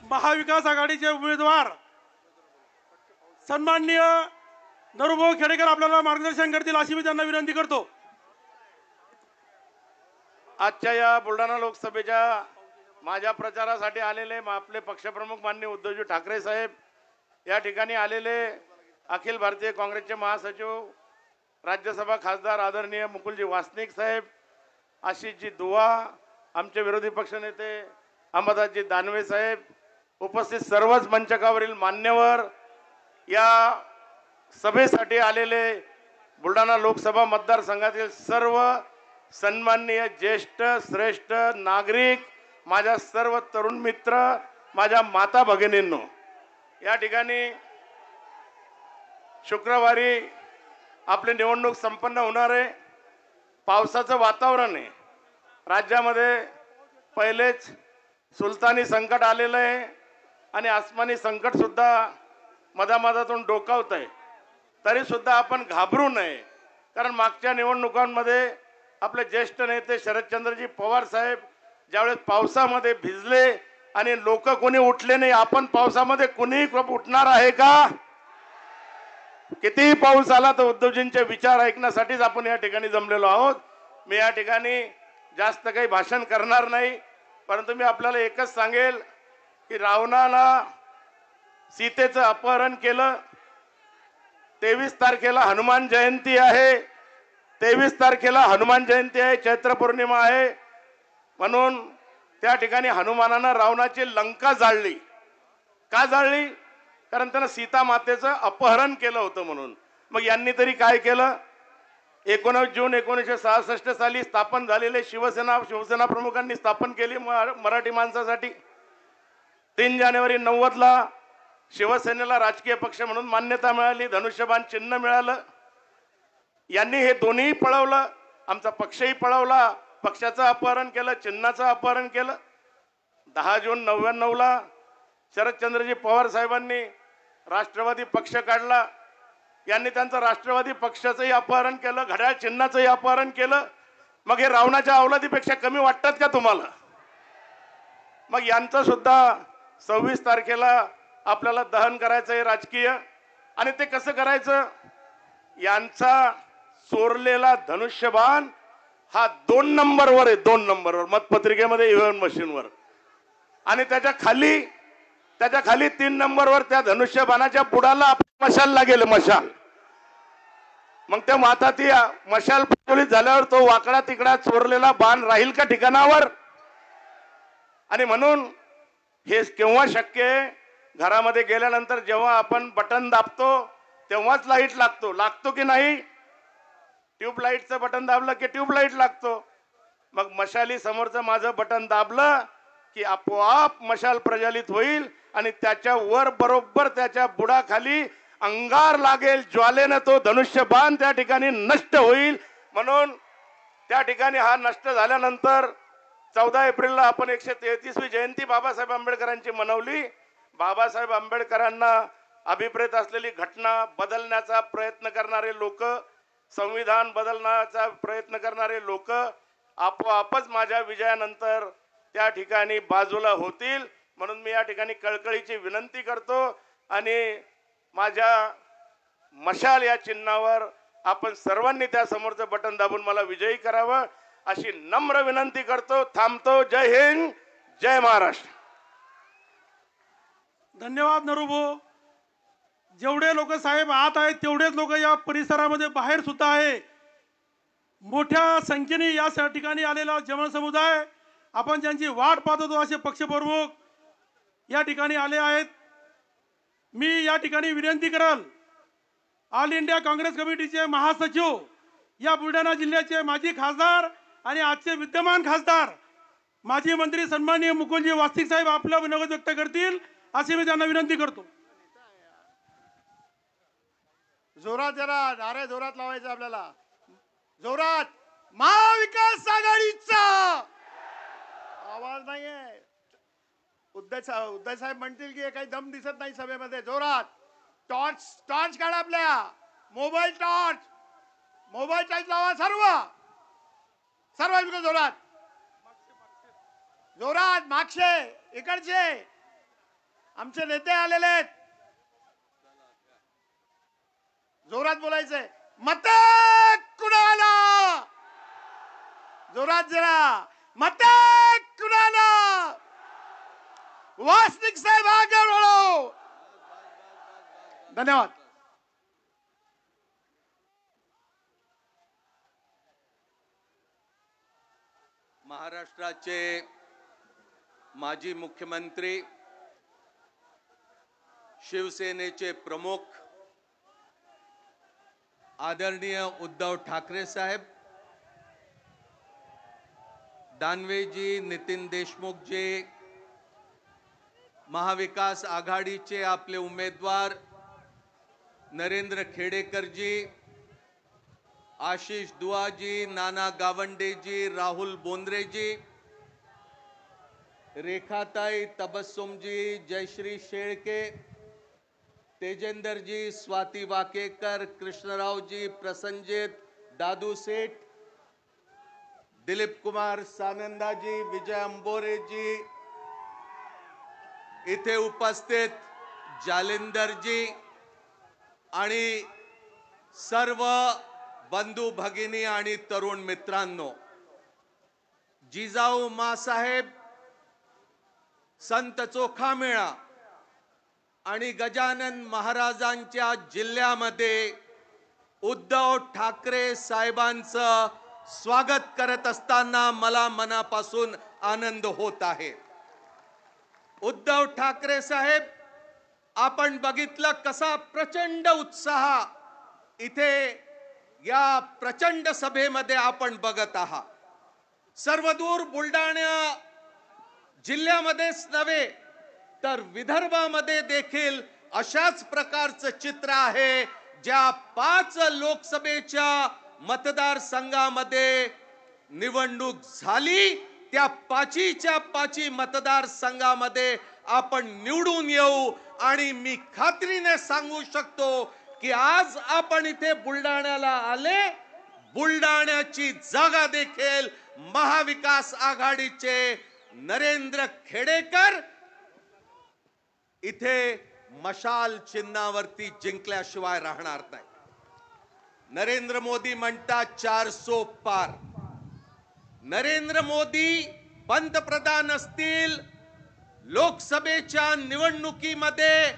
महाविकास आघाडीचे उमेदवार सन्माननीय नरूभाऊ खेडेकर आपल्याला मार्गदर्शन करतील अशी मी त्यांना विनंती करतो. आजच्या या बुलढाणा लोकसभेच्या माझ्या प्रचारासाठी आलेले आपले पक्षप्रमुख माननीय उद्धवजी ठाकरे साहेब, या ठिकाणी आलेले अखिल भारतीय काँग्रेसचे महासचिव राज्यसभा खासदार आदरणीय मुकुलजी वासनिक साहेब, आशिषजी दुवा, आमचे विरोधी पक्षनेते अंबादासजी दानवे साहेब, उपस्थित सर्वच मंचकावरील मान्यवर, या सभेसाठी आलेले बुलढाणा लोकसभा मतदारसंघातील सर्व सन्माननीय ज्येष्ठ श्रेष्ठ नागरिक, माझ्या सर्व तरुण मित्र, माझ्या माता भगिनींनो, या ठिकाणी शुक्रवारी आपली निवडणूक संपन्न होणार आहे. पावसाचं वातावरण आहे. राज्यामध्ये पहिलेच सुलतानी संकट आलेलं आहे आणि आसमानी संकट सुद्धा मधामधातून डोकावत आहे. तरी सुद्धा आपण घाबरू नये, कारण मागच्या निवडणुकांमध्ये आपले ज्येष्ठ नेते शरदचंद्रजी पवार साहेब ज्यावेळेस पावसामध्ये भिजले आणि लोक कोणी उठले नाही, आपण पावसामध्ये कोणी उठणार आहे का? कितीही पाऊस आला तर उद्धवजींचे विचार ऐकण्यासाठीच आपण या ठिकाणी जमलेलो आहोत. मी या ठिकाणी जास्त काही भाषण करणार नाही, परंतु मी आपल्याला एकच सांगेल की रावणाला सीतेचं अपहरण केलं. 23 तारखेला हनुमान जयंती आहे. 23 तारखेला हनुमान जयंती आहे, चैत्र पौर्णिमा आहे, म्हणून त्या ठिकाणी हनुमानानं रावणाची लंका जाळली. का जाळली? कारण त्यानं सीता मातेचं अपहरण केलं होतं म्हणून. मग यांनी तरी काय केलं? 19 जून 1966 साली स्थापन झालेले शिवसेना प्रमुखांनी स्थापन केली मराठी माणसासाठी. 3 जानेवारी 90ला शिवसेनेला राजकीय पक्ष म्हणून मान्यता मिळाली, धनुष्यबाण चिन्ह मिळालं. यांनी हे दोन्ही पळवलं, आमचा पक्षही पळवला, पक्षाचं अपहरण केलं, चिन्हाचं अपहरण केलं. 10 जून 99ला शरदचंद्रजी पवार साहेबांनी राष्ट्रवादी पक्ष काढला. यांनी त्यांचं राष्ट्रवादी पक्षाचंही अपहरण केलं, घड्याळ चिन्हाचंही अपहरण केलं. मग हे रावणाच्या अवलादीपेक्षा कमी वाटतात का तुम्हाला? मग यांचं सुद्धा 26 तारखेला आपल्याला दहन करायचं आहे राजकीय. आणि ते कसं करायचं? यांचा चोरलेला धनुष्यबाण हा 2 नंबरवर आहे, 2 नंबरवर मतपत्रिकेमध्ये, ईव्हीएम मशीनवर. आणि त्याच्या खाली त्याच्या खाली 3 नंबरवर त्या धनुष्यबाणाच्या बुडाला आपण मशाल लागेल, मशाल. मग ते माता ती मशाल प्रज्वलित झाल्यावर तो वाकडा तिकडा चोरलेला बाण राहील का ठिकाणावर? आणि म्हणून हे केव्हा शक्य आहे? घरामध्ये गेल्यानंतर जेव्हा आपण बटन दाबतो तेव्हाच लाईट लागतो की नाही? ट्यूबलाईटचं बटन दाबलं की ट्यूबलाईट लागतो. मग मशाली समोरचं माझं बटन दाबलं की आपोआप मशाल प्रज्वलित होईल आणि त्याच्या वर बरोबर त्याच्या बुडाखाली अंगार लागेल, ज्वालेनं तो धनुष्यबाण त्या ठिकाणी नष्ट होईल. म्हणून त्या ठिकाणी हा नष्ट झाल्यानंतर 14 एप्रिलला आपण 133वी जयंती बाबासाहेब आंबेडकरांची मनवली. बाबासाहेब आंबेडकरांना अभिप्रेत असलेली घटना बदलण्याचा प्रयत्न करणारे लोक, संविधान बदलण्याचा प्रयत्न करणारे लोक आपोआपच माझ्या विजयानंतर त्या ठिकाणी बाजूला होतील. म्हणून मी या ठिकाणी कळकळीची विनंती करतो आणि माझ्या मशाल या चिन्हावर आपण सर्वांनी त्या समोरचं बटन दाबून मला विजयी करावं अशी नम्र विनंती करतो. थांबतो. जय हिंद, जय महाराष्ट्र. धन्यवाद नरूभाऊ. जेवढे लोक साहेब आत आहेत तेवढेच लोक या परिसरामध्ये बाहेर सुद्धा आहे. मोठ्या संख्येने या ठिकाणी आलेला जनसमुदाय, आपण ज्यांची वाट पाहत होतो असे पक्षप्रमुख या ठिकाणी आले आहेत. मी या ठिकाणी विनंती कराल, ऑल इंडिया काँग्रेस कमिटीचे महासचिव, या बुलढाणा जिल्ह्याचे माजी खासदार आणि आजचे विद्यमान खासदार माजी मंत्री सन्माननीय मुकुंदजी वास्तिक साहेब आपलं मनोगत व्यक्त करतील अशी मी त्यांना विनंती करतो. जोरात जरा नारे जोरात लावायचं आपल्याला, जोरात. महाविकास आघाडीचा आवाज नाहीये. उद्धव साहेब म्हणतील की काही दम दिसत नाही सभेमध्ये. जोरात टॉर्च काढा, आपल्या मोबाईल टॉर्च लावा. सर्व जोरात जोरात. मागचे इकडचे आमचे नेते आलेले आहेत. जोरात बोलायचंय. मत कुणाला? जोरात जरा. मत कुणाला? वासनिक साहेब आगे बढ़ो. धन्यवाद. महाराष्ट्राचे माजी मुख्यमंत्री, शिवसेनेचे प्रमुख आदरणीय उद्धव ठाकरे साहेब, दानवेजी, नितीन देशमुख जी, महाविकास आघाडीचे आपले उमेदवार नरेंद्र खेडेकर जी, आशीष दुआजी, नाना गावंडे जी, राहुल बोंद्रे जी, रेखाताई तबस्सुम जी, जयश्री शेळके, तेजेंदर जी, स्वाती वाकेकर, कृष्णराव जी, प्रसंजित, दादू सेठ, दिलीप कुमार सानंदा जी, विजय अंबोरे जी, इथे उपस्थित जालिंदर जी आणि सर्व बंधू भगिनी आणि तरुण मित्रांनो, जिजाऊ मासाहेब, संत चोखामेळा आणि गजानन महाराजांच्या जिल्ह्यामध्ये उद्धव ठाकरे साहेबांचं स्वागत करत असताना मला मनापासून आनंद होत आहे. उद्धव ठाकरे साहेब, आपण बघितलं कसा प्रचंड उत्साह इथे या प्रचंड सभेमध्ये आपण बघत आहात. सर्वदूर बुलढाणा जिल्ह्यामध्येच नव्हे तर विदर्भामध्ये देखील अशाच प्रकारचं चित्र आहे. ज्या 5 लोकसभेच्या मतदारसंघामध्ये निवडणूक झाली त्या 5च्या 5 मतदारसंघामध्ये आपण निवडून येऊ. आणि मी खात्रीने सांगू शकतो की आज आपण इथे बुलढाण्याला आले, बुलढाण्याची जागा देखील महाविकास आघाडीचे नरेंद्र खेडेकर इथे मशाल चिन्हावरती जिंकल्याशिवाय राहणार नाही. नरेंद्र मोदी म्हणतात 400 पार. नरेंद्र मोदी पंतप्रधान असतील, लोकसभेच्या निवडणुकीमध्ये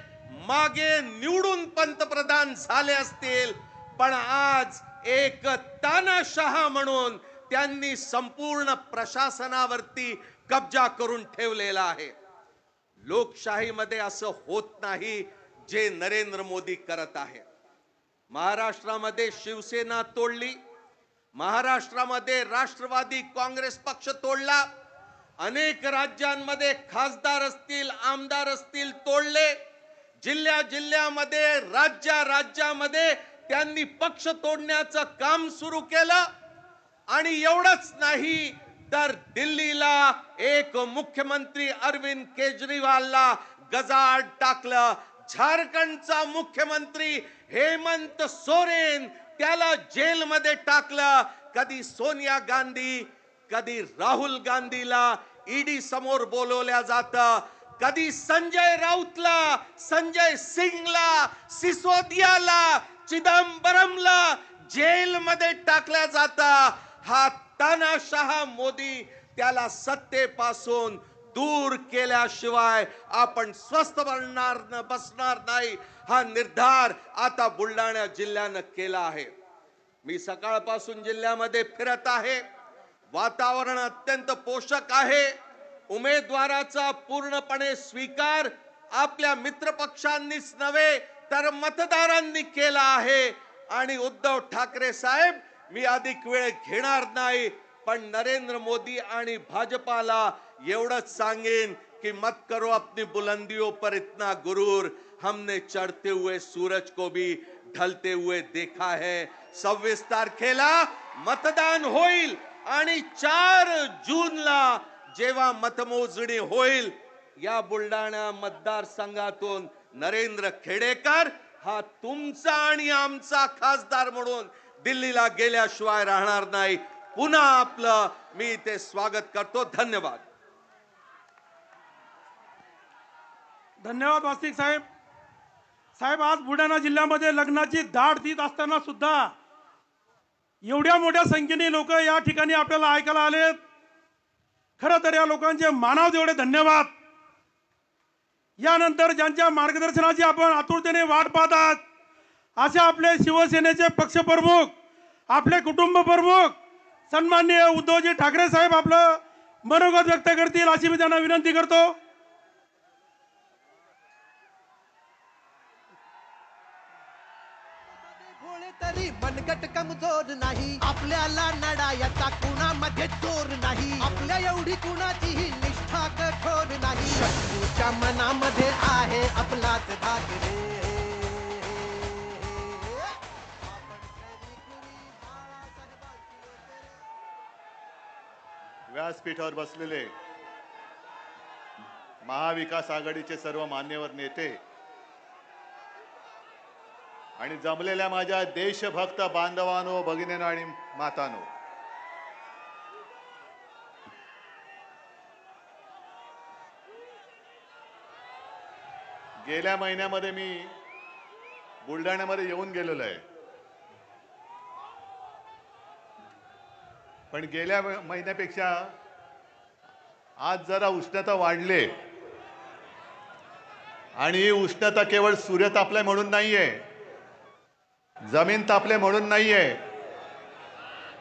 मागे निवडून पंतप्रधान झाले असतील, पण आज एक तानाशाह म्हणून त्यांनी संपूर्ण प्रशासनावरती कब्जा करून ठेवलेला आहे. लोकशाहीमध्ये असं होत नाही जे नरेंद्र मोदी करत आहे. महाराष्ट्रामध्ये शिवसेना तोडली, महाराष्ट्रामध्ये राष्ट्रवादी काँग्रेस पक्ष तोडला, अनेक राज्यांमध्ये खासदार असतील, आमदार असतील तोडले, जिल्ह्यामध्ये राज्यामध्ये त्यांनी पक्ष तोडण्याचं काम सुरू केलं. आणि एवढंच नाही तर दिल्लीला एक मुख्यमंत्री अरविंद केजरीवालला गजाआड टाकलं. झारखंडचा मुख्यमंत्री हेमंत सोरेन त्याला जेलमध्ये टाकलं. कधी सोनिया गांधी, कधी राहुल गांधीला ईडी समोर बोलवल्या जातं, कधी संजय राऊतला, संजय सिंगला, सिसोदियाला, चिदंबरमला जेलमध्ये टाकल्या जातं. हा तानाशाह मोदी, त्याला सत्तेपासून दूर केल्याशिवाय आपण स्वस्थ बसणार नाही. हा निर्धार आता बुलढाणा जिल्ह्यानं केला आहे. मी सकाळपासून जिल्ह्यामध्ये फिरत आहे. वातावरण अत्यंत पोषक आहे. उमेदवाराचा पूर्णपणे स्वीकार आपल्या मित्रपक्षांनीच नव्हे तर मतदारांनी केला आहे. आणि उद्धव ठाकरे साहेब, मी अधिक वेळ घेणार नाही, पण नरेंद्र मोदी आणि भाजपाला एवढंच सांगेन कि मत करो अपनी बुलंदियों पर इतना गुरूर, हमने चढ़ते हुए सूरज को भी ढलते हुए देखा है. 26 तारखेला मतदान होईल आणि 4 जूनला जेव्हा मतमोजणी होईल, या बुलढाणा मतदारसंघातून नरेंद्र खेडेकर हा तुमचा आणि आमचा खासदार म्हणून दिल्लीला गेल्याशिवाय राहणार नाही. पुन्हा आपलं मी इथे स्वागत करतो. धन्यवाद. धन्यवाद वास्तिक साहेब. साहेब, आज बुलढाणा जिल्ह्यामध्ये लग्नाची दाढ तीत असताना सुद्धा एवढ्या मोठ्या संख्येने लोक या ठिकाणी आपल्याला ऐकायला आलेत. खरं तर या लोकांचे मानाव एवढे धन्यवाद. यानंतर ज्यांच्या मार्गदर्शनाची आपण आतुरतेने वाट पाहतात असे आपले शिवसेनेचे पक्षप्रमुख, आपले कुटुंब प्रमुख सन्माननीय उद्धवजी ठाकरे साहेब आपलं मनोगत व्यक्त करतील अशी मी त्यांना विनंती करतो. तरी मनगट कमजोर नाही, आपल्याला लढायचा कुणामध्ये जोर नाही, आपल्या एवढी कुणाचीही निष्ठा कठोर नाही. शत्रूच्या मनामध्ये आहे आपलाच धाक रे. व्यासपीठावर बसलेले महाविकास आघाडीचे सर्व मान्यवर नेते आणि जमलेल्या माझ्या देशभक्त बांधवांनो, भगिनींनो आणि मातांनो, गेल्या महिन्यामध्ये मी बुलढाण्यामध्ये येऊन गेलेलो आहे. पण गेल्या महिन्यापेक्षा आज जरा उष्णता वाढली आणि ही उष्णता केवळ सूर्य तापलाय म्हणून नाहीये, जमीन तापले म्हणून नाहीये,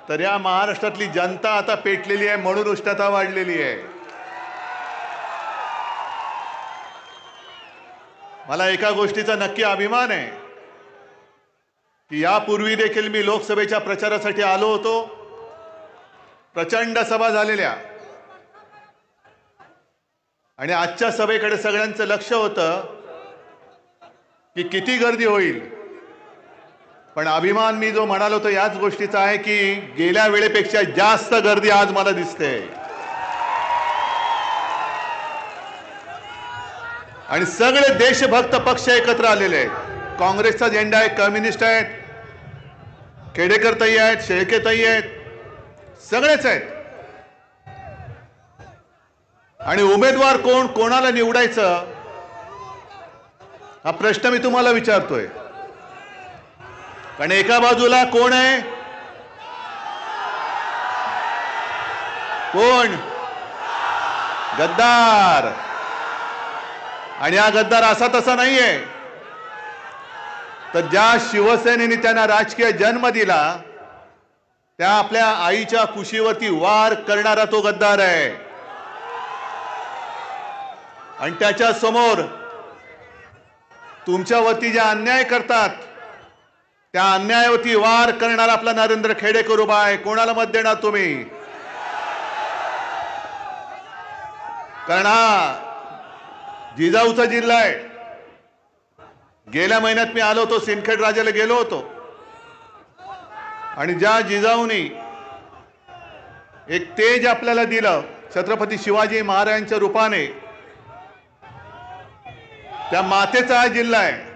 तर या महाराष्ट्रातली जनता आता पेटलेली आहे म्हणून उष्णता वाढलेली आहे. मला एका गोष्टीचा नक्की अभिमान आहे की यापूर्वी देखील मी लोकसभेच्या प्रचारासाठी आलो होतो. प्रचंड सभा झालेल्या आणि आजच्या सभेकडे सगळ्यांचं लक्ष होतं की किती गर्दी होईल. पण अभिमान मी जो म्हणालो तो याच गोष्टीचा आहे की गेल्या वेळेपेक्षा जास्त गर्दी आज मला दिसते. आणि सगळे देशभक्त पक्ष एकत्र आलेले आहेत. काँग्रेसचा झेंडा आहे, कम्युनिस्ट आहेत, खेडेकर ताई आहेत, शेळके ताई आहेत, सगळेच आहेत. आणि उमेदवार कोण, कोणाला निवडायचं हा प्रश्न मी तुम्हाला विचारतोय. कारण एका बाजूला कोण आहे, कोण गद्दार, आणि हा गद्दार असा तसा नाहीये. तर ज्या शिवसेनेने त्यांना राजकीय जन्म दिला त्या आपल्या आईच्या कुशीवरती वार करणारा तो गद्दार आहे. आणि त्याच्या समोर तुमच्यावरती जे अन्याय करतात त्या अन्यायावरती वार करणारा आपला नरेंद्र खेडेकर उभा आहे. कोणाला मत देणार तुम्ही? कारण हा जिजाऊचा जिल्हा आहे. गेल्या महिन्यात मी आलो होतो, सिंदखेड राजाला गेलो होतो आणि ज्या जिजाऊनी एक तेज आपल्याला दिलं छत्रपती शिवाजी महाराजांच्या रूपाने, त्या मातेचा हा जिल्हा आहे.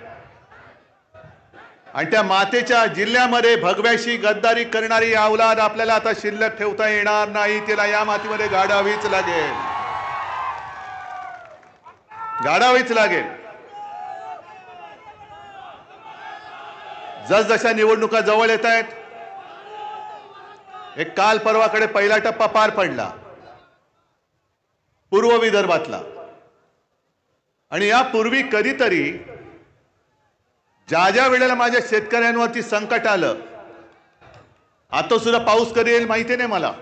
आणि त्या मातेच्या जिल्ह्यामध्ये भगव्याशी गद्दारी करणारी अवलाद आपल्याला आता शिल्लक ठेवता येणार नाही. तिला या मातीमध्ये गाडावीच लागेल, गाडावीच लागेल. जसजशा निवडणुका जवळ येत आहेत, एक काल परवाकडे पहिला टप्पा पार पडला पूर्व विदर्भातला. आणि यापूर्वी कधीतरी ज्या ज्या वेळेला माझ्या शेतकऱ्यांवरती संकट आलं, आता सुद्धा पाऊस कधी येईल माहिती नाही मला,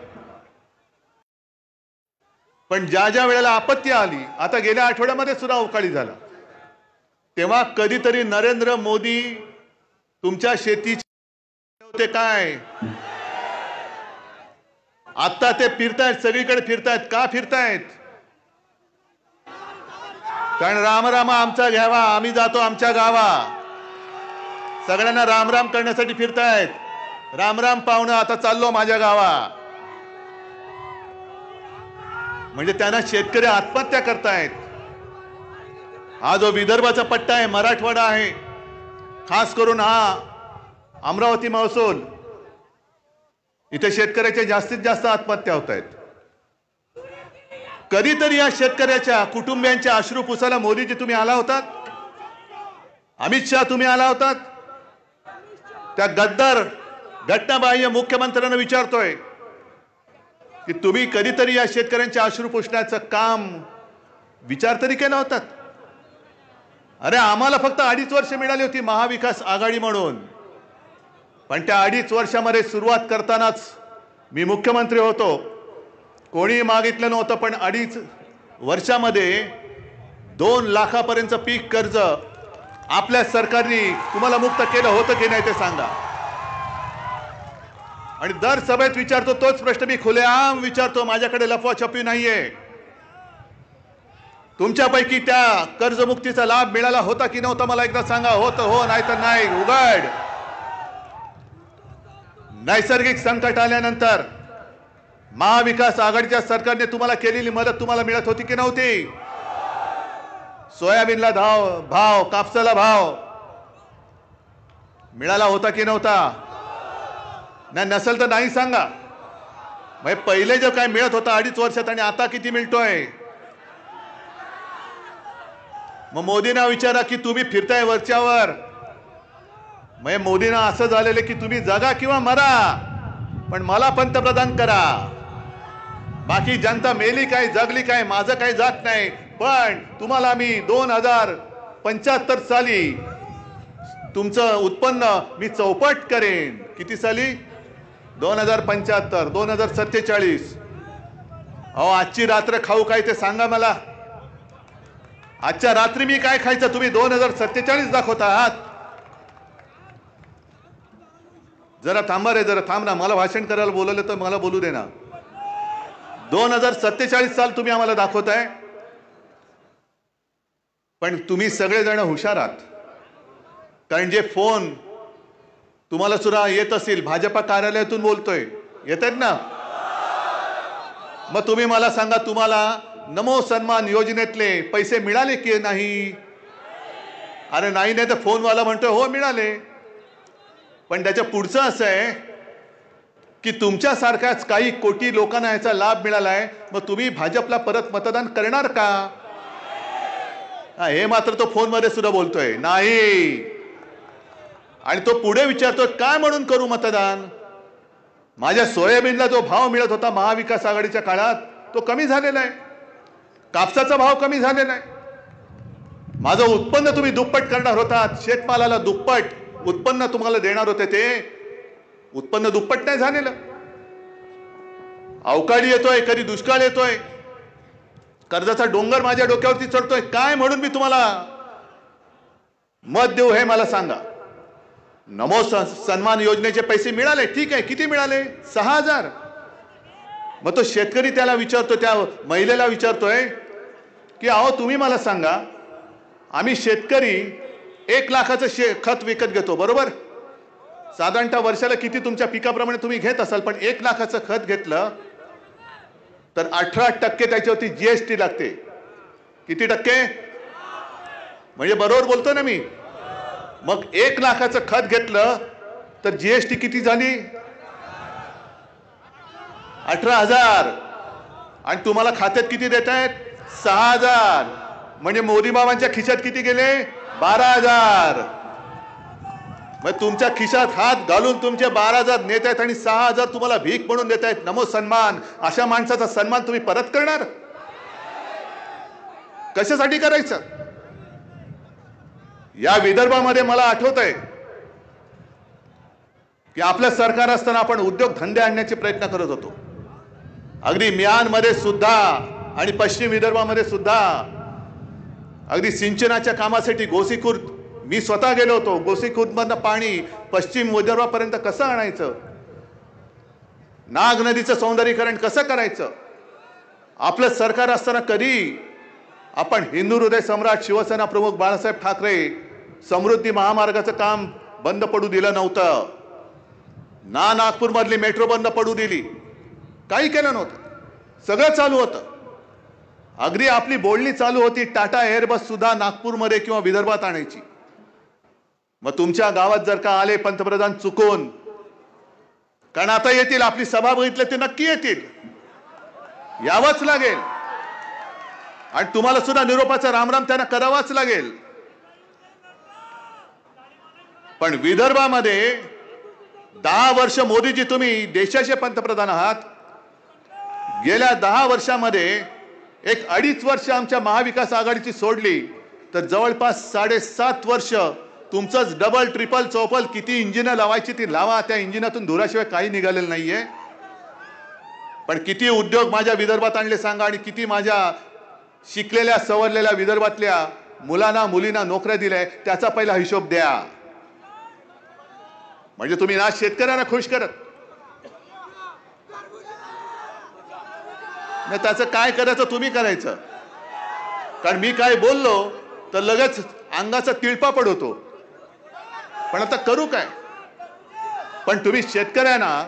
पण ज्या ज्या वेळेला आपत्ती आली, आता गेल्या आठवड्यामध्ये सुद्धा अवकाळी झाला, तेव्हा कधीतरी नरेंद्र मोदी तुमच्या शेतीचे होते काय? आता ते फिरतायत, सगळीकडे फिरतायत. का फिरतायत? कारण रामरामा आमचा घ्यावा, आम्ही जातो आमच्या गावा. सगळ्यांना रामराम करण्यासाठी फिरतायत. रामराम पाहुणं, आता चाललो माझ्या गावा. म्हणजे त्यांना शेतकरी आत्महत्या करतायत. हा जो विदर्भाचा पट्टा आहे, मराठवाडा आहे, खास करून हा अमरावती महसूल, इथे शेतकऱ्याच्या जास्तीत जास्त आत्महत्या होत आहेत. कधीतरी या शेतकऱ्याच्या कुटुंबियांच्या अश्रू पुसायला मोदीजी तुम्ही आला होतात? अमित शहा तुम्ही आला होतात? त्या गद्दार घटनाबाह्य मुख्यमंत्र्यांना विचारतोय की तुम्ही कधीतरी या शेतकऱ्यांच्या अश्रू पुसण्याचं काम विचार तरी केला होतात? अरे आम्हाला फक्त 2.5 वर्ष मिळाली होती महाविकास आघाडी म्हणून, पण त्या 2.5 वर्षामध्ये सुरुवात करतानाच मी मुख्यमंत्री होतो, कोणी मागितलं नव्हतं, पण 2.5 वर्षामध्ये 2 लाखापर्यंत पीक कर्ज आपल्या सरकारने तुम्हाला मुक्त केलं होतं की नाही ते सांगा. आणि दर सभेत विचारतो तोच प्रश्न मी खुलेआम विचारतो, माझ्याकडे लफवाछपी नाहीये. तुमच्यापैकी त्या कर्जमुक्तीचा लाभ मिळाला होता की नव्हता मला एकदा सांगा. होतं हो, नाही तर नाही. उघड. नैसर्गिक संकट आल्यानंतर महाविकास आघाडीच्या सरकारने तुम्हाला केलेली मदत तुम्हाला मिळत होती की नव्हती? सोयाबीनला भाव, कापसाला भाव मिळाला होता की नव्हता? नाही, नसेल तर नाही सांगा. म्हणजे पहिले जे काय मिळत होता 2.5 वर्षात आणि आता किती मिळतोय? मग मोदींना विचारा की तुम्ही फिरताय वरच्यावर. म्हणजे मोदींना असं झालेलं की तुम्ही जगा किंवा मरा, पण मला पंतप्रधान करा. बाकी जनता मेली काय जगली काय माझं काही जात नाही, पण तुम्हाला मी 2075 साली तुमचं उत्पन्न मी चौपट करेन. किती साली? 2075, 2047. अहो आजची रात्र खाऊ काय ते सांगा मला. आजच्या रात्री मी काय खायचं? तुम्ही 2047 दाखवता आहात. जरा थांबा रे, जरा थांब ना. मला भाषण करायला बोलवलं तर मला बोलू दे ना. 2047 साल तुम्ही आम्हाला दाखवताय, पण तुम्ही सगळेजण हुशार आहात. कारण जे फोन तुम्हाला सुद्धा येत असेल, भाजपा कार्यालयातून बोलतोय, येत आहेत ना? मग तुम्ही मला सांगा, तुम्हाला नमो सन्मान योजनेतले पैसे मिळाले की नाही? अरे नाही, नाही तर फोनवाला म्हणतोय हो मिळाले. पण त्याच्या पुढचं असं आहे की तुमच्यासारख्याच काही कोटी लोकांना याचा लाभ मिळालाय, मग तुम्ही भाजपला परत मतदान करणार का? हे मात्र तो फोनमध्ये सुद्धा बोलतोय नाही. आणि तो पुढे विचारतोय काय म्हणून करू मतदान? माझ्या सोयाबीनला जो भाव मिळत होता महाविकास आघाडीच्या काळात तो कमी झालेला आहे. कापसाचा भाव कमी झालेला आहे. माझं उत्पन्न तुम्ही दुप्पट करणार होतात, शेतमालाला दुप्पट उत्पन्न तुम्हाला देणार होते, ते उत्पन्न दुप्पट नाही झालेलं. अवकाळी येतोय, कधी दुष्काळ येतोय, कर्जाचा डोंगर माझ्या डोक्यावरती चढतोय. काय म्हणून मी तुम्हाला मत देऊ हे मला सांगा. नमो सन्मान योजनेचे पैसे मिळाले, ठीक आहे, किती मिळाले? 6,000. मग तो शेतकरी त्याला विचारतो, त्या महिलेला विचारतोय की अहो तुम्ही मला सांगा, आम्ही शेतकरी 1 लाखाचं खत विकत घेतो, बरोबर? साधारणतः वर्षाला किती तुमच्या पिकाप्रमाणे तुम्ही घेत असाल, पण 1 लाखाचं खत घेतलं तर 18% त्याच्यावरती जीएसटी लागते. किती टक्के? म्हणजे बरोबर बोलतो ना मी? मग 1 लाखाचं खत घेतलं तर जीएसटी किती झाली? 18,000. आणि तुम्हाला खात्यात किती देत आहेत? 6,000. म्हणजे मोदी बाबांच्या खिशात किती गेले? 12,000. मग तुमच्या खिशात हात घालून तुमचे 12,000 नेत आहेत आणि 6,000 तुम्हाला भीक म्हणून देत आहेत. नमो सन्मान. अशा माणसाचा सन्मान तुम्ही परत करणार? कशासाठी करायचं? या विदर्भामध्ये मला आठवत आहे की आपलं सरकार असताना आपण उद्योग धंदे आणण्याचे प्रयत्न करत होतो. अगदी म्यानमध्ये सुद्धा आणि पश्चिम विदर्भामध्ये सुद्धा अगदी सिंचनाच्या कामासाठी गोसीखुर्द, मी स्वतः गेलो होतो. गोसीखुर्दमधनं पाणी पश्चिम विदर्भापर्यंत कसं आणायचं, नाग नदीचं सौंदर्यीकरण कसं करायचं, आपलं सरकार असताना कधी आपण हिंदू हृदय सम्राट शिवसेना प्रमुख बाळासाहेब ठाकरे समृद्धी महामार्गाचं काम बंद पडू दिलं नव्हतं. ना नागपूर मधली मेट्रो बंद पडू दिली, काही केलं नव्हतं, सगळं चालू होतं. अगदी आपली बोलणी चालू होती टाटा एअरबस सुद्धा नागपूरमध्ये किंवा विदर्भात आणायची. मग तुमच्या गावात जर का आले पंतप्रधान चुकून, कारण आता येतील, आपली सभा बघितली ते नक्की येतील, यावंच लागेल. आणि तुम्हाला सुद्धा निरोपाचा रामराम त्यांना करावाच लागेल. पण विदर्भामध्ये 10 वर्ष मोदीजी तुम्ही देशाचे पंतप्रधान आहात. गेल्या 10 वर्षामध्ये 1-2.5 वर्ष आमच्या महाविकास आघाडीची सोडली तर जवळपास 7.5 वर्ष तुमचंच डबल ट्रिपल चौपल किती इंजिनं लावायची ती लावा, त्या इंजिनातून धुराशिवाय काही निघालेलं नाहीये. पण किती उद्योग माझ्या विदर्भात आणले सांगा, आणि किती माझ्या शिकलेल्या सवरलेल्या विदर्भातल्या मुलांना मुलींना नोकऱ्या दिल्या, त्याचा पहिला हिशोब द्या. म्हणजे तुम्ही ना शेतकऱ्यांना खुश करत नाही, त्याचं काय करायचं तुम्ही करायचं. कारण मी काय बोललो तर लगेच अंगाचा तिळपा पडतो, पण आता करू काय. पण तुम्ही शेतकऱ्यांना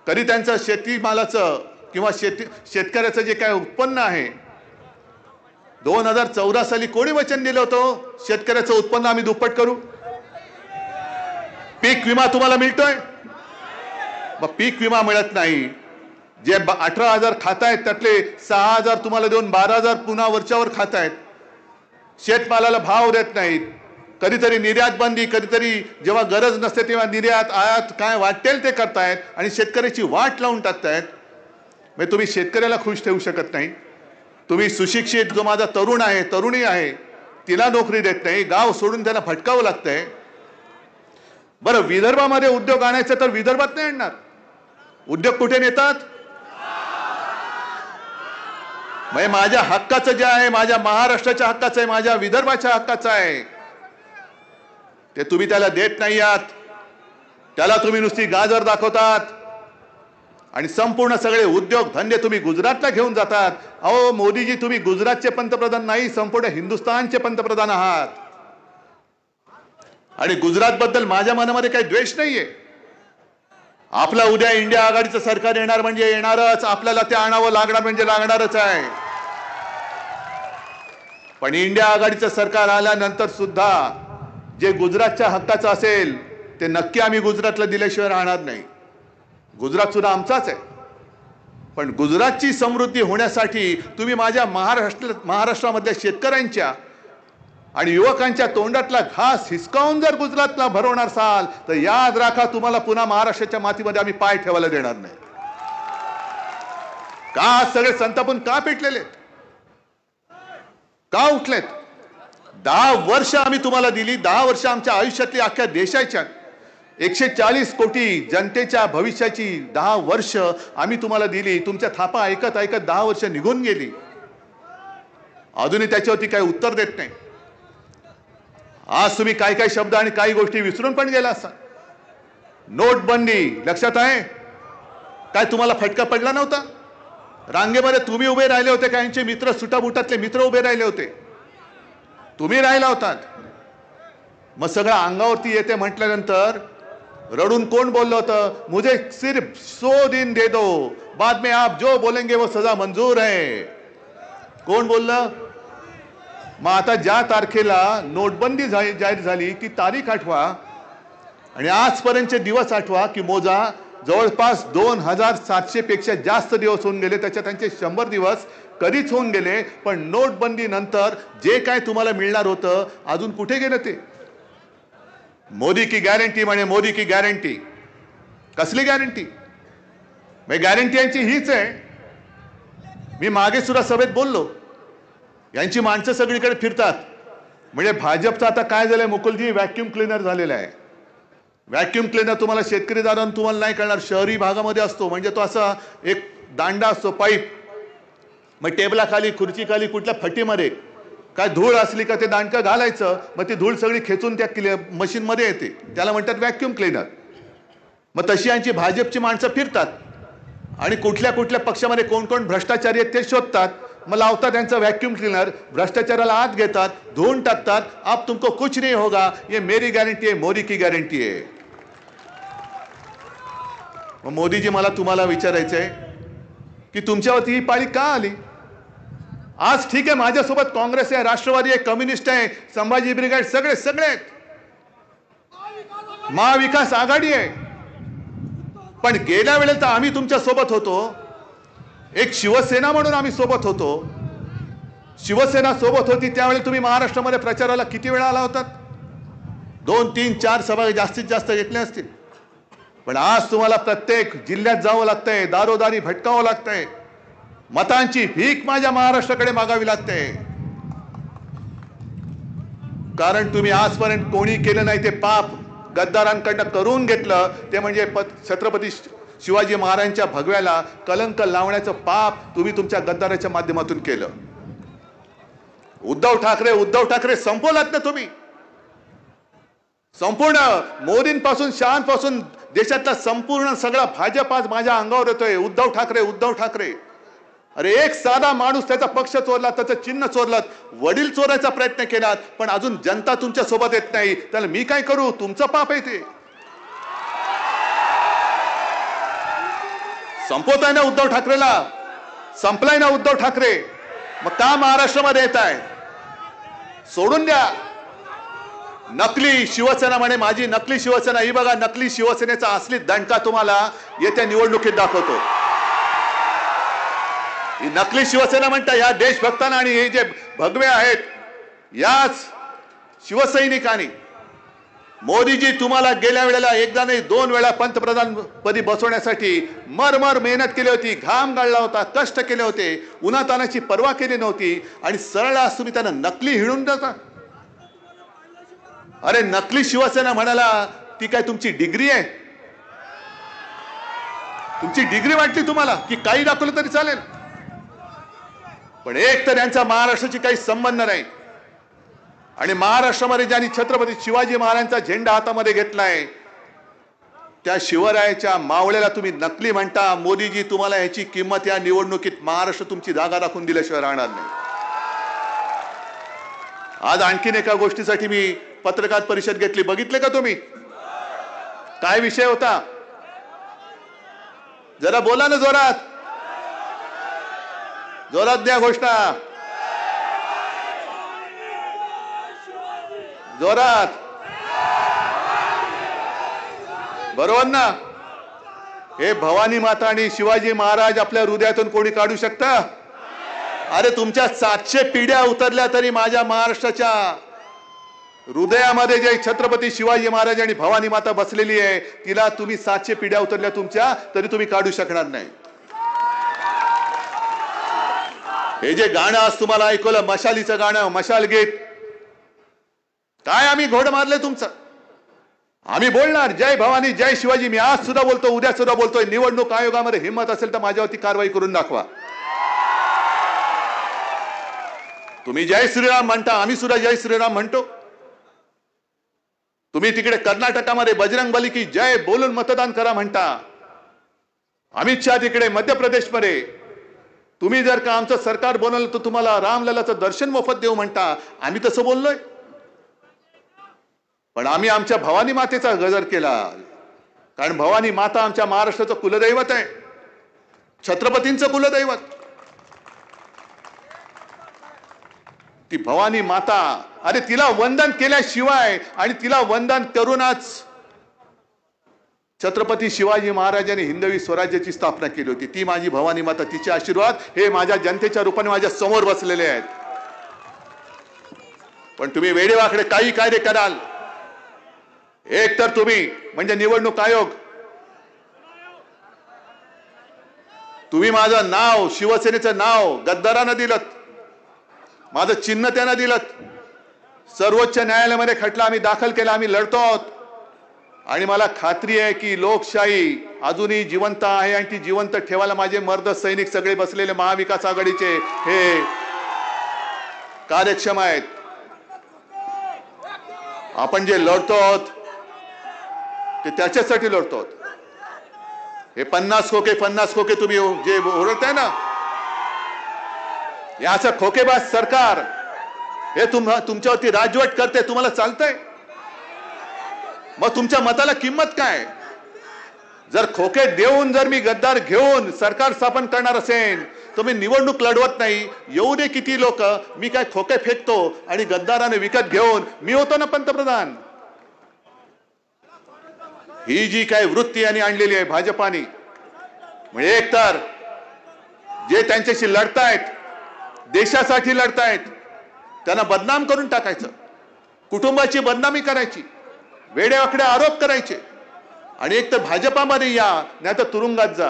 कधी त्यांचं शेतीमालाचं किंवा शेतकऱ्याचं जे काय उत्पन्न आहे, 2014 साली कोणी वचन दिलं होतं शेतकऱ्याचं उत्पन्न आम्ही दुप्पट करू? पीक विमा तुम्हाला मिळतोय, मग पीक विमा मिळत नाही. जे 18,000 खातायत त्यातले 6,000 तुम्हाला देऊन 12,000 पुन्हा वरच्यावर खातायत. शेतमालाला भाव देत नाहीत. कधीतरी निर्यात बंदी, कधीतरी जेव्हा गरज नसते तेव्हा निर्यात आयात काय वाटेल ते करतायत आणि शेतकऱ्याची वाट लावून टाकतायत. म्हणजे तुम्ही शेतकऱ्याला खुश ठेवू शकत नाही. तुम्ही सुशिक्षित जो माझा तरुण आहे, तरुणी आहे, तिला नोकरी देत नाही, गाव सोडून त्याला भटकावं लागतंय. बरं, विदर्भामध्ये उद्योग आणायचं तर विदर्भात नाही आणणार. उद्योग कुठे नेतात? म्हणजे माझ्या हक्काचं जे आहे, माझ्या महाराष्ट्राच्या हक्काचं आहे, माझ्या विदर्भाच्या हक्काचं आहे, ते तुम्ही त्याला देत नाही आहात. त्याला तुम्ही नुसती गाजर दाखवतात आणि संपूर्ण सगळे उद्योग धंदे तुम्ही गुजरातला घेऊन जातात. अहो मोदीजी, तुम्ही गुजरातचे पंतप्रधान नाही, संपूर्ण हिंदुस्थानचे पंतप्रधान आहात. आणि गुजरात बद्दल माझ्या मनामध्ये काही द्वेष नाहीये. आपला उद्या इंडिया आघाडीचं सरकार येणार म्हणजे येणारच, आपल्याला ते आणावं लागणार म्हणजे लागणारच आहे. पण इंडिया आघाडीचं सरकार आल्यानंतर सुद्धा जे गुजरातच्या हक्काचं असेल ते नक्की आम्ही गुजरातला दिल्याशिवाय राहणार नाही. गुजरात सुद्धा आमचाच आहे. पण गुजरातची समृद्धी होण्यासाठी तुम्ही माझ्या महाराष्ट्रामधल्या शेतकऱ्यांच्या आणि युवकांच्या तोंडातला घास हिसकावून जर गुजरातला भरवणार असाल तर याद राखा, तुम्हाला पुन्हा महाराष्ट्राच्या मातीमध्ये आम्ही पाय ठेवायला देणार नाही. का सगळे संतापून का पेटलेले, का उठलेत? 10 वर्ष आम्ही तुम्हाला दिली. 10 वर्ष आमच्या आयुष्यातली अख्ख्या देशाच्या 140 कोटी जनतेच्या भविष्याची 10 वर्ष आम्ही तुम्हाला दिली. तुमच्या थापा ऐकत ऐकत 10 वर्ष निघून गेली. अजूनही त्याच्यावरती काही उत्तर देत नाही. आज तुम्ही काय काय शब्द आणि काही गोष्टी विसरून पण गेला असा. नोटबंदी लक्षात आहे काय? तुम्हाला फटका पडला नव्हता? रांगेमध्ये तुम्ही उभे राहिले होते का? यांचे मित्र, सुटाबुटातले मित्र उभे राहिले होते? तुम्ही राहिला होतात. मग सगळं अंगावरती येते म्हटल्यानंतर रडून कोण बोललं होतं? मुझे सिर्फ 100 दिन दे दो, बाद में आप जो बोलेंगे वो सजा मंजूर है. कोण बोललं? मग आता ज्या तारखेला नोटबंदी जाहीर झाली ती तारीख आठवा आणि आजपर्यंतचे दिवस आठवा की मोजा. जवळपास 2700 पेक्षा जास्त दिवस होऊन गेले. त्याच्यात त्यांचे 100 दिवस कधीच होऊन गेले. पण नोटबंदी नंतर जे काय तुम्हाला मिळणार होतं अजून कुठे गेलं ते? मोदी की गॅरंटी म्हणे, मोदी की गॅरंटी. कसली गॅरंटी? गॅरंटी यांची हीच आहे. मी मागे सुद्धा सभेत बोललो, यांची माणसं सगळीकडे फिरतात. म्हणजे भाजपचं आता काय झालंय मुकुलजी? व्हॅक्युम क्लीनर झालेला आहे. व्हॅक्युम क्लीनर तुम्हाला शेतकरी दारांना तुम्हाला नाही कळणार. शहरी भागामध्ये असतो म्हणजे तो असा एक दांडा असतो, पाईप. मग टेबलाखाली, खुर्चीखाली, कुठल्या फटीमध्ये काय धूळ असली का ते दांडकं घालायचं. मग ती धूळ सगळी खेचून त्या मशीनमध्ये येते. त्याला म्हणतात व्हॅक्युम क्लीनर. मग तशी यांची भाजपची माणसं फिरतात आणि कुठल्या कुठल्या पक्षामध्ये कोण कोण भ्रष्टाचारी आहेत ते शोधतात. मग लावतात त्यांचं व्हॅक्यूम क्लीनर, भ्रष्टाचाराला आत घेतात, धुवून टाकतात. आप तुमको कुछ नहीं होगा, ये मेरी गॅरंटी आहे, मोदी की गॅरंटी आहे. मग मोदीजी मला तुम्हाला विचारायचंय की तुमच्यावरती ही पाळी का आली? आज ठीक आहे माझ्यासोबत काँग्रेस आहे, राष्ट्रवादी आहे, कम्युनिस्ट आहे, संभाजी ब्रिगेड सगळे सगळे आहेत, महाविकास आघाडी आहे. पण गेल्या वेळेला तर आम्ही तुमच्या सोबत होतो. एक शिवसेना म्हणून आम्ही सोबत होतो. शिवसेना सोबत होती त्यावेळेला तुम्ही महाराष्ट्रामध्ये प्रचाराला किती वेळा आला होतात? 2, 3, 4 सभा जास्तीत जास्त घेतल्या असतील. पण आज तुम्हाला प्रत्येक जिल्ह्यात जावं लागतंय, दारोदारी भटकावं लागतंय, मतांची भीक माझ्या महाराष्ट्राकडे मागावी लागते. कारण तुम्ही आजपर्यंत कोणी केलं नाही ते पाप गद्दारांकडनं करून घेतलं. ते म्हणजे छत्रपती शिवाजी महाराजांच्या भगव्याला कलंक लावण्याचं पाप तुम्ही तुमच्या गद्दाराच्या माध्यमातून केलं. उद्धव ठाकरे संपवलात ना तुम्ही. संपूर्ण मोदींपासून शहांपासून देशातला संपूर्ण सगळा भाजप आज माझ्या अंगावर येतोय. उद्धव ठाकरे. अरे एक साधा माणूस त्याचा पक्ष चोरला, त्याचं चिन्ह चोरलात, वडील चोरायचा प्रयत्न केलात, पण अजून जनता तुमच्या सोबत येत नाही. त्याला मी काय करू? तुमचं पाप आहे ते. संपवताय ना उद्धव ठाकरेला? संपलाय ना उद्धव ठाकरे? मग का महाराष्ट्रामध्ये येत आहे? सोडून द्या. नकली शिवसेना म्हणे माझी नकली शिवसेना. ही बघा नकली शिवसेनेचा असली दणका तुम्हाला येत्या निवडणुकीत दाखवतो. ही नकली शिवसेना म्हणता या देशभक्तांना आणि हे जे भगवे आहेत याच शिवसैनिकांनी. मोदीजी तुम्हाला गेल्या वेळेला एकदा नाही 2 वेळा पंतप्रधान पदी बसवण्यासाठी मरमर मेहनत केली होती, घाम गाळला होता, कष्ट केले होते, उन्हातानाची पर्वा केली नव्हती आणि सरळ आज तुम्ही त्यांना नकली हिणून देता. अरे नकली शिवसेना म्हणाला ती काय तुमची डिग्री आहे? तुमची डिग्री वाटली तुम्हाला की काही दाखवलं तरी चालेल? पण एक तर यांचा महाराष्ट्राशी काही संबंध नाही. आणि महाराष्ट्रामध्ये ज्यांनी छत्रपती शिवाजी महाराजांचा झेंडा हातामध्ये घेतलाय त्या शिवरायाच्या मावळ्याला तुम्ही नकली म्हणता. मोदीजी तुम्हाला याची किंमत या निवडणुकीत महाराष्ट्र तुमची जागा दाखवून दिल्याशिवाय राहणार नाही. आज आणखीन एका गोष्टीसाठी मी पत्रकार परिषद घेतली, बघितले का तुम्ही? काय विषय होता? जरा बोला ना जोरात. जोरात द्या घोषणा, जोरात. बरोबर ना? हे भवानी माता आणि शिवाजी महाराज आपल्या हृदयातून कोणी काढू शकता? अरे तुमच्या 700 पिढ्या उतरल्या तरी माझ्या महाराष्ट्राच्या हृदयामध्ये जे छत्रपती शिवाजी महाराज आणि भवानी माता बसलेली आहे तिला तुम्ही 700 पिढ्या उतरल्या तुमच्या तरी तुम्ही काढू शकणार नाही. हे जे गाणं आज तुम्हाला ऐकवलं मशालीचं गाणं, मशाल गीत, काय आम्ही घोड मारले तुमचं? आम्ही बोलणार जय भवानी जय शिवाजी. मी आज सुद्धा बोलतो, उद्या सुद्धा बोलतोय. निवडणूक आयोगामध्ये हिंमत असेल तर माझ्यावरती कारवाई करून दाखवा. तुम्ही जय श्रीराम म्हणता, आम्ही सुद्धा जय श्रीराम म्हणतो. तुम्ही तिकडे कर्नाटकामध्ये बजरंग बली की जय बोलून मतदान करा म्हणता. अमित शहा तिकडे मध्य प्रदेशमध्ये. तुम्ही जर का आमचं सरकार बनवलं तर तुम्हाला रामललाचं दर्शन मोफत देऊ म्हणता. आम्ही तसं बोललोय, पण आम्ही आमच्या भवानी मातेचा गजर केला. कारण भवानी माता आमच्या महाराष्ट्राचं कुलदैवत आहे, छत्रपतींचं कुलदैवत. ती भवानी माता, अरे तिला वंदन केल्याशिवाय आणि तिला वंदन करूनच छत्रपती शिवाजी महाराजांनी हिंदवी स्वराज्याची स्थापना केली होती. ती माझी भवानी माता, तिचे आशीर्वाद हे माझ्या जनतेच्या रूपाने माझ्या समोर बसलेले आहेत. पण तुम्ही वेडेवाकडे काही कायदे कराल. एक तर तुम्ही म्हणजे निवडणूक आयोग, तुम्ही माझं नाव, शिवसेनेचं नाव गद्दारानं दिलं, माझं चिन्ह त्यांना दिलं. सर्वोच्च न्यायालयामध्ये खटला आम्ही दाखल केला, आम्ही लढतो आहोत. आणि मला खात्री आहे की लोकशाही अजूनही जिवंत आहे आणि ती जिवंत ठेवायला माझे मर्द सैनिक सगळे बसलेले महाविकास आघाडीचे हे कार्यक्षम आहेत. आपण जे लढतो आहोत ते त्याच्यासाठी लढतो आहोत. हे 50 खोके तुम्ही जे ओरडताय ना, याचं खोकेबाज सरकार हे तुमच्यावरती राजवट करते. तुम्हाला चालतंय? मग तुमच्या मताला किंमत काय? जर खोके देऊन जर मी गद्दार घेऊन सरकार स्थापन करणार असेल तर मी निवडणूक लढवत नाही. येऊ दे किती लोक, मी काय खोके फेकतो आणि गद्दाराने विकत घेऊन मी होतो ना पंतप्रधान. ही जी काय वृत्ती यांनी आणलेली आहे भाजपाने, म्हणजे एकतर जे त्यांच्याशी लढतायत, देशासाठी लढतायत, त्यांना बदनाम करून टाकायचं, कुटुंबाची बदनामी करायची, वेडेवाकडे आरोप करायचे. आणि एक तर भाजपामध्ये या नाही तर तुरुंगात जा.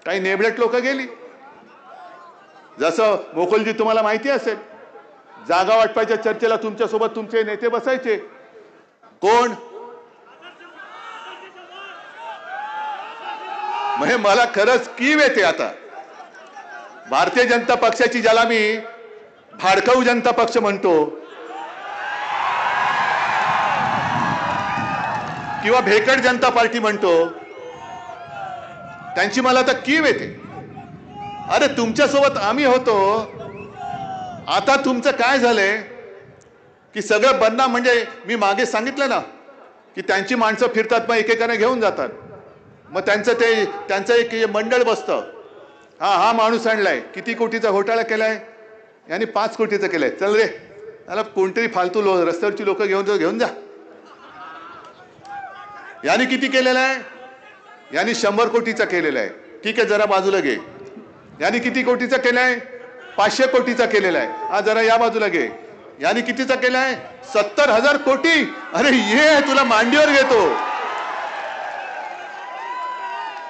काही नेबलेट लोक गेली. जसं मोकुलजी तुम्हाला माहिती असेल, जागा वाटपाच्या चर्चेला तुमच्यासोबत तुमचे नेते बसायचे. कोण? म्हणजे मला खरंच कीव येते आता. भारतीय जनता पक्षाची, ज्याला मी भाडकाऊ जनता पक्ष म्हणतो किंवा भेकड जनता पार्टी म्हणतो, त्यांची मला आता कीव येते. अरे तुमच्यासोबत आम्ही होतो, आता तुमचं काय झालंय की सगळं बदनाम. म्हणजे मी मागे सांगितलं ना की त्यांची माणसं फिरतात, मग एकेकाने घेऊन जातात. मग त्यांचं एक मंडळ बसतं. हा माणूस आणलाय, किती कोटीचा घोटाळा केलाय, यांनी 5 कोटीचा केलाय, चल रे त्याला कोणतरी फालतू रस्त्यावरची लोक घेऊन जा. यांनी किती केलेला आहे? यांनी 100 कोटीचा केलेला आहे. ठीक आहे, जरा बाजूला घे. यांनी किती कोटीचा केलाय? 500 कोटीचा केलेला आहे. हा जरा या बाजूला घे. यांनी कितीचा केलाय? 70,000 कोटी. अरे ये तुला मांडीवर घेतो.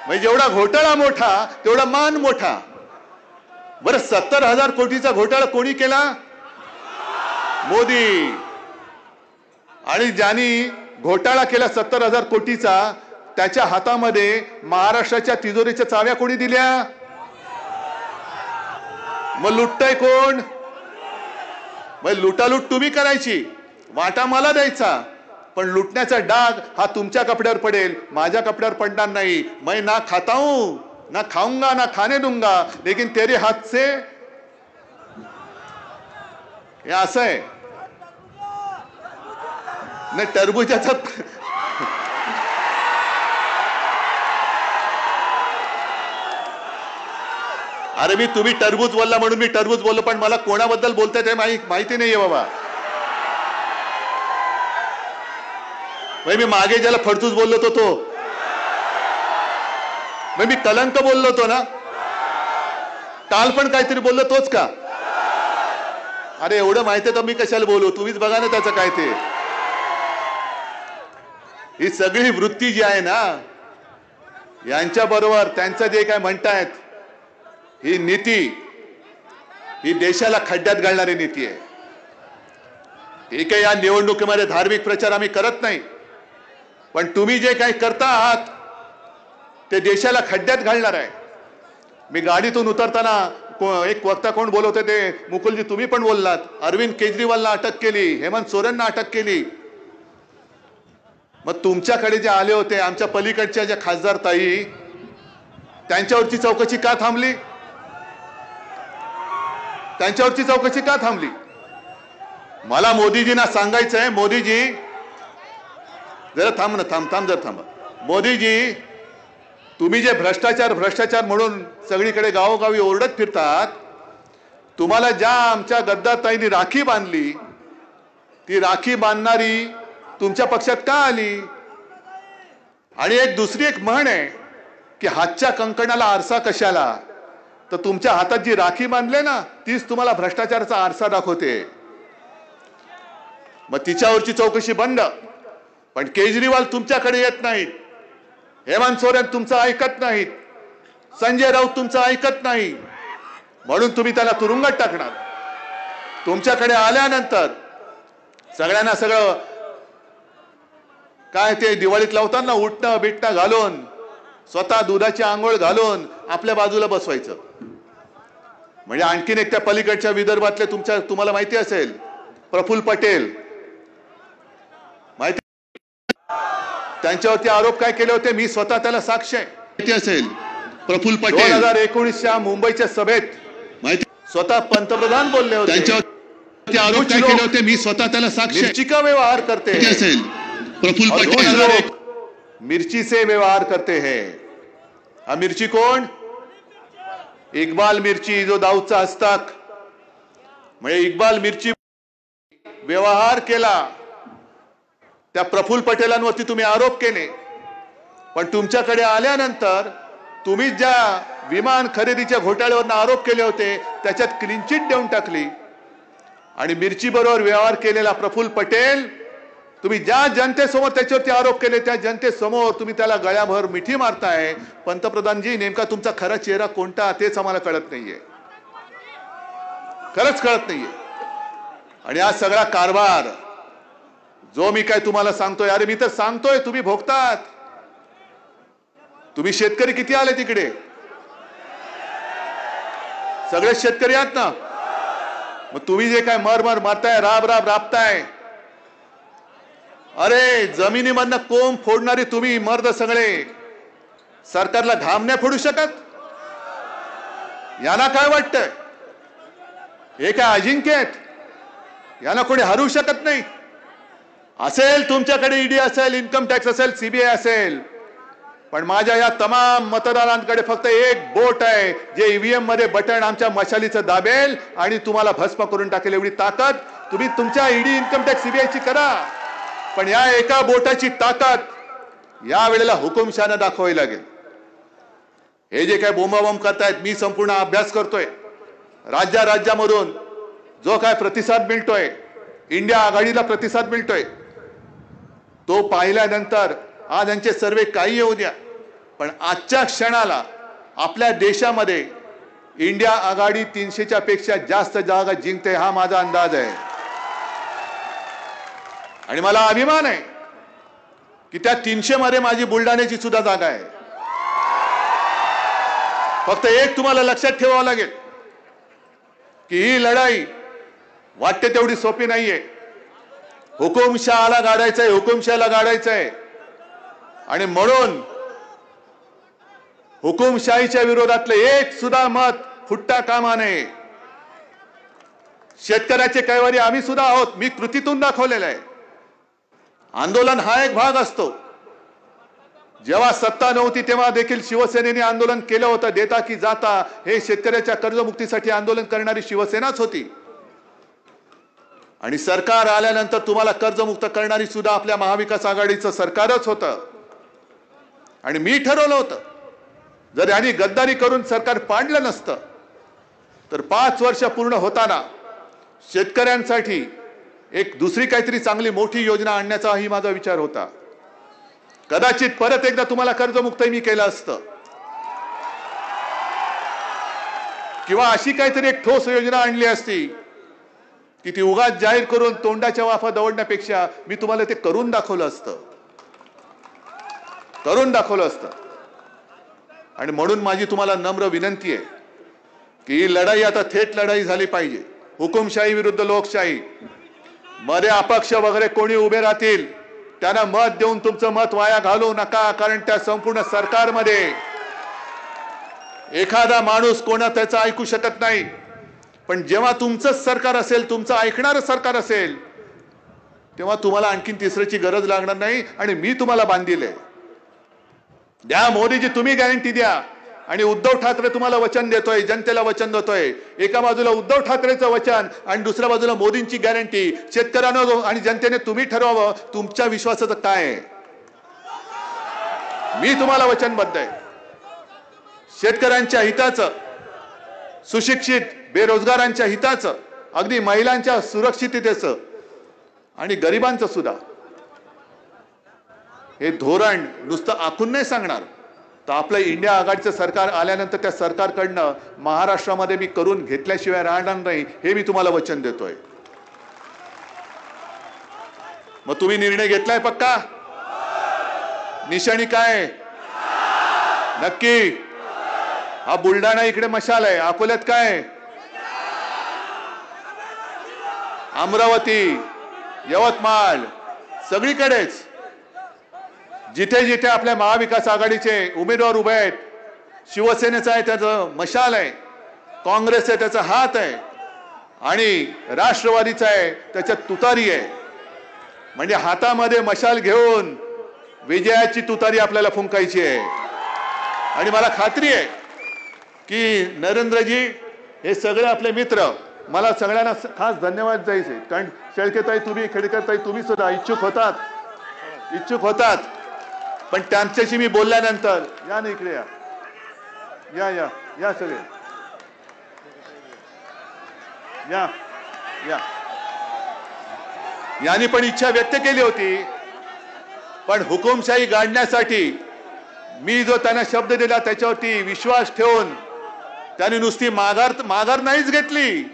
म्हणजे जेवढा घोटाळा मोठा तेवढा मान मोठा. बरं, 70,000 कोटीचा घोटाळा कोणी केला? मोदी. आणि ज्यांनी घोटाळा केला 70,000 कोटीचा, त्याच्या हातामध्ये महाराष्ट्राच्या तिजोरीच्या चाव्या कोणी दिल्या? मग लुटतय कोण? मग लुटालूट तुम्ही करायची, वाटा मला द्यायचा. पण लुटण्याचा डाग हा तुमच्या कपड्यावर पडेल, माझ्या कपड्यावर पडणार नाही. मैं ना खाता हूं, ना खाऊंगा, ना खाने दूंगा, लेकिन तेरे हाथ से. हे असं आहे. नाही टरबुजाचा अरे तुम्ही टरबूज बोलला म्हणून मी टरबूज बोललो, पण मला कोणाबद्दल बोलताय ते माहिती नाहीये बाबा. मी मागे ज्याला फडतूस बोललो होतो तो, मी कलंक बोललो होतो ना, काल पण काहीतरी बोललो तोच का? अरे एवढं माहिती तर मी कशाला बोलू, तुम्हीच बघा ना त्याचं काय ते. ही सगळी वृत्ती जी आहे ना, यांच्या बरोबर त्यांचं जे काय म्हणतायत, ही नीती ही देशाला खड्ड्यात घालणारी नीती आहे. ठीक आहे, या निवडणुकीमध्ये धार्मिक प्रचार आम्ही करत नाही, पण तुम्ही जे काही करता आहात ते देशाला खड्ड्यात घालणार आहे. मी गाडीतून उतरताना एक वक्ता कोण बोलवते ते मुकुलजी तुम्ही पण बोललात, अरविंद केजरीवालला अटक केली, हेमंत सोरेनना अटक केली. मग तुमच्याकडे जे आले होते आमच्या पलीकडच्या ज्या खासदार ताई, त्यांच्यावरची चौकशी का थांबली? त्यांच्यावरची चौकशी का थांबली? मला मोदीजींना सांगायचं आहे, मोदीजी जरा थांब ना, थांब जरा थांबा. मोदीजी, तुम्ही जे भ्रष्टाचार म्हणून सगळीकडे गावोगावी ओरडत फिरतात, तुम्हाला ज्या आमच्या गद्दारताईंनी राखी बांधली, ती राखी बांधणारी तुमच्या पक्षात का आली? आणि दुसरी एक म्हण आहे की हातच्या कंकणाला आरसा कशाला, तर तुमच्या हातात जी राखी बांधले ना तीच तुम्हाला भ्रष्टाचाराचा आरसा दाखवते. मग तिच्यावरची चौकशी बंद. पण केजरीवाल तुमच्याकडे येत नाहीत, हेमंत सोरेन तुमचं ऐकत नाहीत, संजय राऊत तुमचं ऐकत नाही, म्हणून तुम्ही त्याला तुरुंगात टाकणार. तुमच्याकडे आल्यानंतर सगळ्यांना सगळं काय ते दिवाळीत लावताना उठणं बिटणं घालून, स्वतः दुधाची आंघोळ घालून आपल्या बाजूला बसवायचं. म्हणजे आणखीन एक त्या पलीकडच्या विदर्भातले तुम्हाला माहिती असेल प्रफुल्ल पटेल, माहिती त्यांच्यावरती आरोप काय केले होते, मी स्वतः त्याला साक्ष आहे, माहिती असेल प्रफुल्ल पटेल 2019च्या मुंबईच्या सभेत माहिती स्वतः पंतप्रधान बोलले होते, त्यांच्यावरती आरोप काय केले होते, मी स्वतः त्याला साक्ष आहे. मिर्ची का व्यवहार करते असेल प्रफुल्ल पटेल, मिर्ची से व्यवहार करते हैं. हा मिर्ची कोण? इक्बाल मिर्ची, जो दाऊदचा हस्ताक. म्हणजे इक्बाल मिर्ची व्यवहार केला, त्या प्रफुल्ल पटेलांवरती तुम्ही आरोप केले. पण तुमच्याकडे आल्यानंतर तुम्ही ज्या विमान खरेदीच्या घोटाळ्यावर आरोप केले होते त्याच्यात क्लीन चिट देऊन टाकली. आणि मिर्ची बरोबर व्यवहार केलेला प्रफुल्ल पटेल, तुम्ही ज्या जनतेसमोर त्याच्यावरती आरोप केले त्या जनतेसमोर तुम्ही त्याला गळ्याभर मिठी मारताय. पंतप्रधानजी, नेमका तुमचा खरा चेहरा कोणता तेच आम्हाला कळत नाहीये, खरंच कळत नाहीये. आणि हा सगळा कारभार जो मी काय तुम्हाला सांगतोय, अरे मी तर सांगतोय, तुम्ही भोगतात. तुम्ही शेतकरी किती आले तिकडे? सगळे शेतकरी आहात ना? मग तुम्ही जे काय मर मारताय, राबताय, अरे जमिनीमधनं कोंब फोडणारी तुम्ही मर्द सगळे सरकारला घाम नाही फोडू शकत? यांना काय वाटतंय हे काय अजिंक्य आहेत? यांना कोणी हरवू शकत नाही. असेल तुमच्याकडे ईडी असेल, इन्कम टॅक्स असेल, सीबीआय असेल, पण माझ्या या तमाम मतदारांकडे फक्त एक बोट आहे जे ईव्हीएम मध्ये बटन आमच्या मशालीचं दाबेल आणि तुम्हाला भस्म करून टाकेल. एवढी ताकद तुम्ही तुमच्या ईडी, इन्कम टॅक्स, सीबीआयची करा, पण या एका बोटाची ताकद या वेळेला हुकुमशानं दाखवावी लागेल. हे जे काय बोंबाबोंब करतायत, मी संपूर्ण अभ्यास करतोय. राज्यामधून जो काय प्रतिसाद मिळतोय, इंडिया आघाडीला प्रतिसाद मिळतोय, तो पाहिल्यानंतर आज यांचे सर्वे काही येऊ द्या, पण आजच्या क्षणाला आपल्या देशामध्ये इंडिया आघाडी 300च्या पेक्षा जास्त जागा जिंकते, हा माझा अंदाज आहे. आणि मला अभिमान आहे की त्या 300 मध्ये माझी बुलढाण्याची सुद्धा जागा आहे. फक्त एक तुम्हाला लक्षात ठेवावं लागेल की ही लढाई वाटते तेवढी सोपी नाहीये. हुकुमशहाला गाडायचंय, हुकुमशाला गाडायचंय, आणि म्हणून हुकुमशाहीच्या विरोधातलं एक सुद्धा मत फुटता कामा नये. शेतकऱ्याचे कैवारी आम्ही सुद्धा आहोत, मी कृतीतून दाखवलेलं आहे. आंदोलन हा एक भाग असतो. जेव्हा सत्ता नव्हती तेव्हा देखील शिवसेनेने आंदोलन केलं होतं. देता की जाता हे शेतकऱ्याच्या कर्जमुक्तीसाठी आंदोलन करणारी शिवसेनाच होती. आणि सरकार आल्यानंतर तुम्हाला कर्जमुक्त करणारी सुद्धा आपल्या महाविकास आघाडीचं सरकारच होतं. आणि मी ठरवलं होतं, जर यांनी गद्दारी करून सरकार पाडलं नसतं तर 5 वर्ष पूर्ण होताना शेतकऱ्यांसाठी एक दुसरी काहीतरी चांगली मोठी योजना आणण्याचाही माझा विचार होता. कदाचित परत एकदा तुम्हाला कर्जमुक्त मी केलं असतं, किंवा अशी काहीतरी एक ठोस योजना आणली असती की ती उगाच जाहीर करून तोंडाच्या वाफा दवडण्यापेक्षा मी तुम्हाला ते करून दाखवलं असतं. आणि म्हणून माझी तुम्हाला नम्र विनंती आहे की ही लढाई आता थेट लढाई झाली पाहिजे. हुकुमशाही विरुद्ध लोकशाही मध्ये अपक्ष वगैरे कोणी उभे राहतील त्यांना मत देऊन तुमचं मत वाया घालवू नका. कारण त्या संपूर्ण सरकारमध्ये एखादा माणूस कोणा त्याचं ऐकू शकत नाही. पण जेव्हा तुमचंच सरकार असेल, तुमचं ऐकणारं सरकार असेल, तेव्हा तुम्हाला आणखीन तिसऱ्याची गरज लागणार नाही. आणि मी तुम्हाला बांधील आहे. द्या मोदीजी, तुम्ही गॅरंटी द्या. आणि उद्धव ठाकरे तुम्हाला वचन देतोय, जनतेला वचन देतोय. एका बाजूला उद्धव ठाकरेचं वचन आणि दुसऱ्या बाजूला मोदींची गॅरंटी. शेतकऱ्यांना आणि जनतेने तुम्ही ठरवावं तुमच्या विश्वासाचं काय आहे. मी तुम्हाला वचनबद्ध आहे. शेतकऱ्यांच्या हिताचं, सुशिक्षित बेरोजगारांच्या हिताचं, अगदी महिलांच्या सुरक्षिततेचं आणि गरिबांचं सुद्धा हे धोरण नुसतं आखून नाही सांगणार. तर आपलं इंडिया आघाडीचं सरकार आल्यानंतर त्या सरकारकडनं महाराष्ट्रामध्ये मी करून घेतल्याशिवाय राहणार नाही, हे मी तुम्हाला वचन देतोय. मग तुम्ही निर्णय घेतलाय पक्का? निशाणी काय नक्की? हा बुलढाणा इकडे मशाल आहे, अकोल्यात काय? अमरावती, यवतमाळ, सगळीकडेच जिथे जिथे आपल्या महाविकास आघाडीचे उमेदवार उभे आहेत, शिवसेनेचा आहे त्याचं मशाल आहे, काँग्रेस आहे त्याचा हात आहे आणि राष्ट्रवादीचा आहे त्याच्यात तुतारी आहे. म्हणजे हातामध्ये मशाल घेऊन विजयाची तुतारी आपल्याला फुंकायची आहे. आणि मला खात्री आहे की नरेंद्रजी हे सगळे आपले मित्र, मला सगळ्यांना खास धन्यवाद द्यायचे. कारण शेळकेताई तुम्ही, खेडकरताई तुम्ही सुद्धा इच्छुक होतात. पण त्यांच्याशी मी बोलल्यानंतर, या ना इकडे, या या या सगळे या या यांनी पण इच्छा व्यक्त केली होती. पण हुकुमशाही गाडण्यासाठी मी जो त्यांना शब्द दिला त्याच्यावरती विश्वास ठेवून त्यांनी नुसती माघार नाहीच घेतली,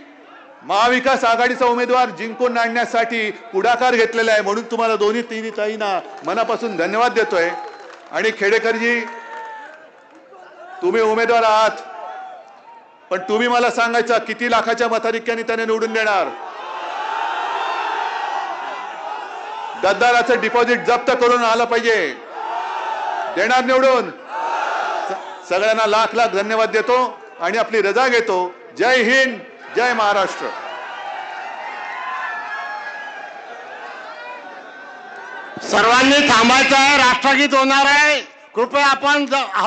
महाविकास आघाडीचा उमेदवार जिंकून आणण्यासाठी पुढाकार घेतलेला आहे. म्हणून तुम्हाला दोन्ही तिन्ही ताईंना मनापासून धन्यवाद देतोय. आणि खेडेकरजी, तुम्ही उमेदवार आहात, पण तुम्ही मला सांगायचं किती लाखाच्या मताधिक्याने त्याने निवडून देणार? गद्दाराचं डिपॉझिट जप्त करून आलं पाहिजे, देणार निवडून? सगळ्यांना लाख लाख धन्यवाद देतो आणि आपली रजा घेतो. जय हिंद, जय महाराष्ट्र. सर्वांनी थांबायचं आहे, राष्ट्रगीत होणार आहे. कृपया आपण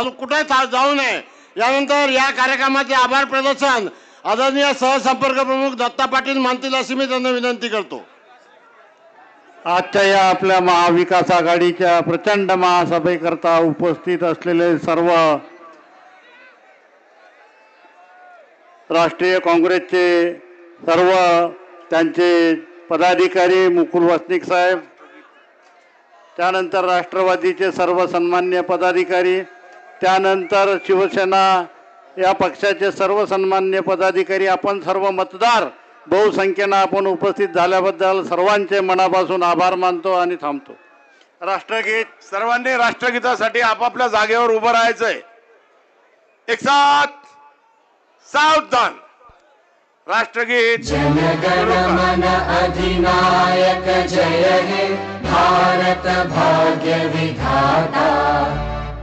कुठे जाऊ नये. यानंतर या कार्यक्रमाचे आभार प्रदर्शन आदरणीय सहसंपर्क प्रमुख दत्ता पाटील मानतील अशी मी त्यांना विनंती करतो. आजच्या या आपल्या महाविकास आघाडीच्या प्रचंड महासभेकरता उपस्थित असलेले सर्व राष्ट्रीय काँग्रेसचे सर्व त्यांचे पदाधिकारी, मुकुल वासनिक साहेब, त्यानंतर राष्ट्रवादीचे सर्व सन्मान्य पदाधिकारी, त्यानंतर शिवसेना या पक्षाचे सर्व सन्मान्य पदाधिकारी, आपण सर्व मतदार बहुसंख्येनं आपण उपस्थित झाल्याबद्दल सर्वांचे मनापासून आभार मानतो आणि थांबतो. राष्ट्रगीत, सर्वांनी राष्ट्रगीतासाठी आपापल्या जागेवर उभं राहायचंय. एक साथ सावधान. राष्ट्रगीत. जनगण मन अधिनायक जय हे भारत भाग्य विधाता.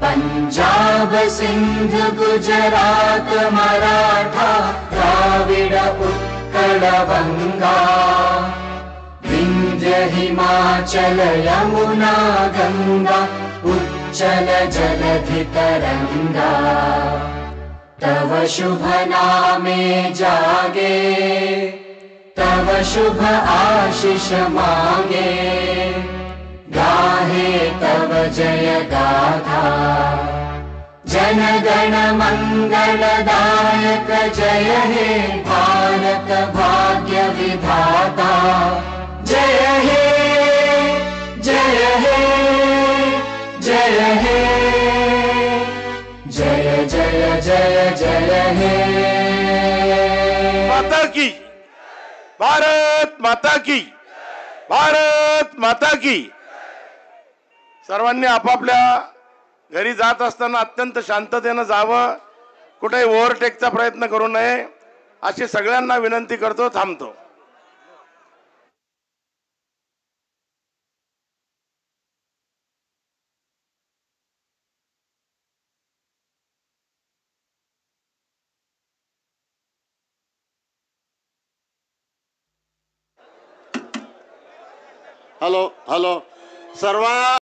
पंजाब सिंध गुजरात मराठा द्राविड उत्कल गंगा. विंध्य हिमाचल यमुना गंगा उच्चल जलधि तरंगा. तव शुभ नामे जागे तव शुभ आशीष मांगे. गाहे तव जय गाथा. जनगण मंगलदायक जय हे भारत भाग्य विधाता. जय हे जय हे जय हे जय जय जय जय हे. माता की भारत माता की, भारत माता की. सर्वांनी आपापल्या घरी जात असताना अत्यंत शांततेनं जावं, कुठेही ओव्हरटेकचा प्रयत्न करू नये अशी सगळ्यांना विनंती करतो. थांबतो. हॅलो हॅलो सर्व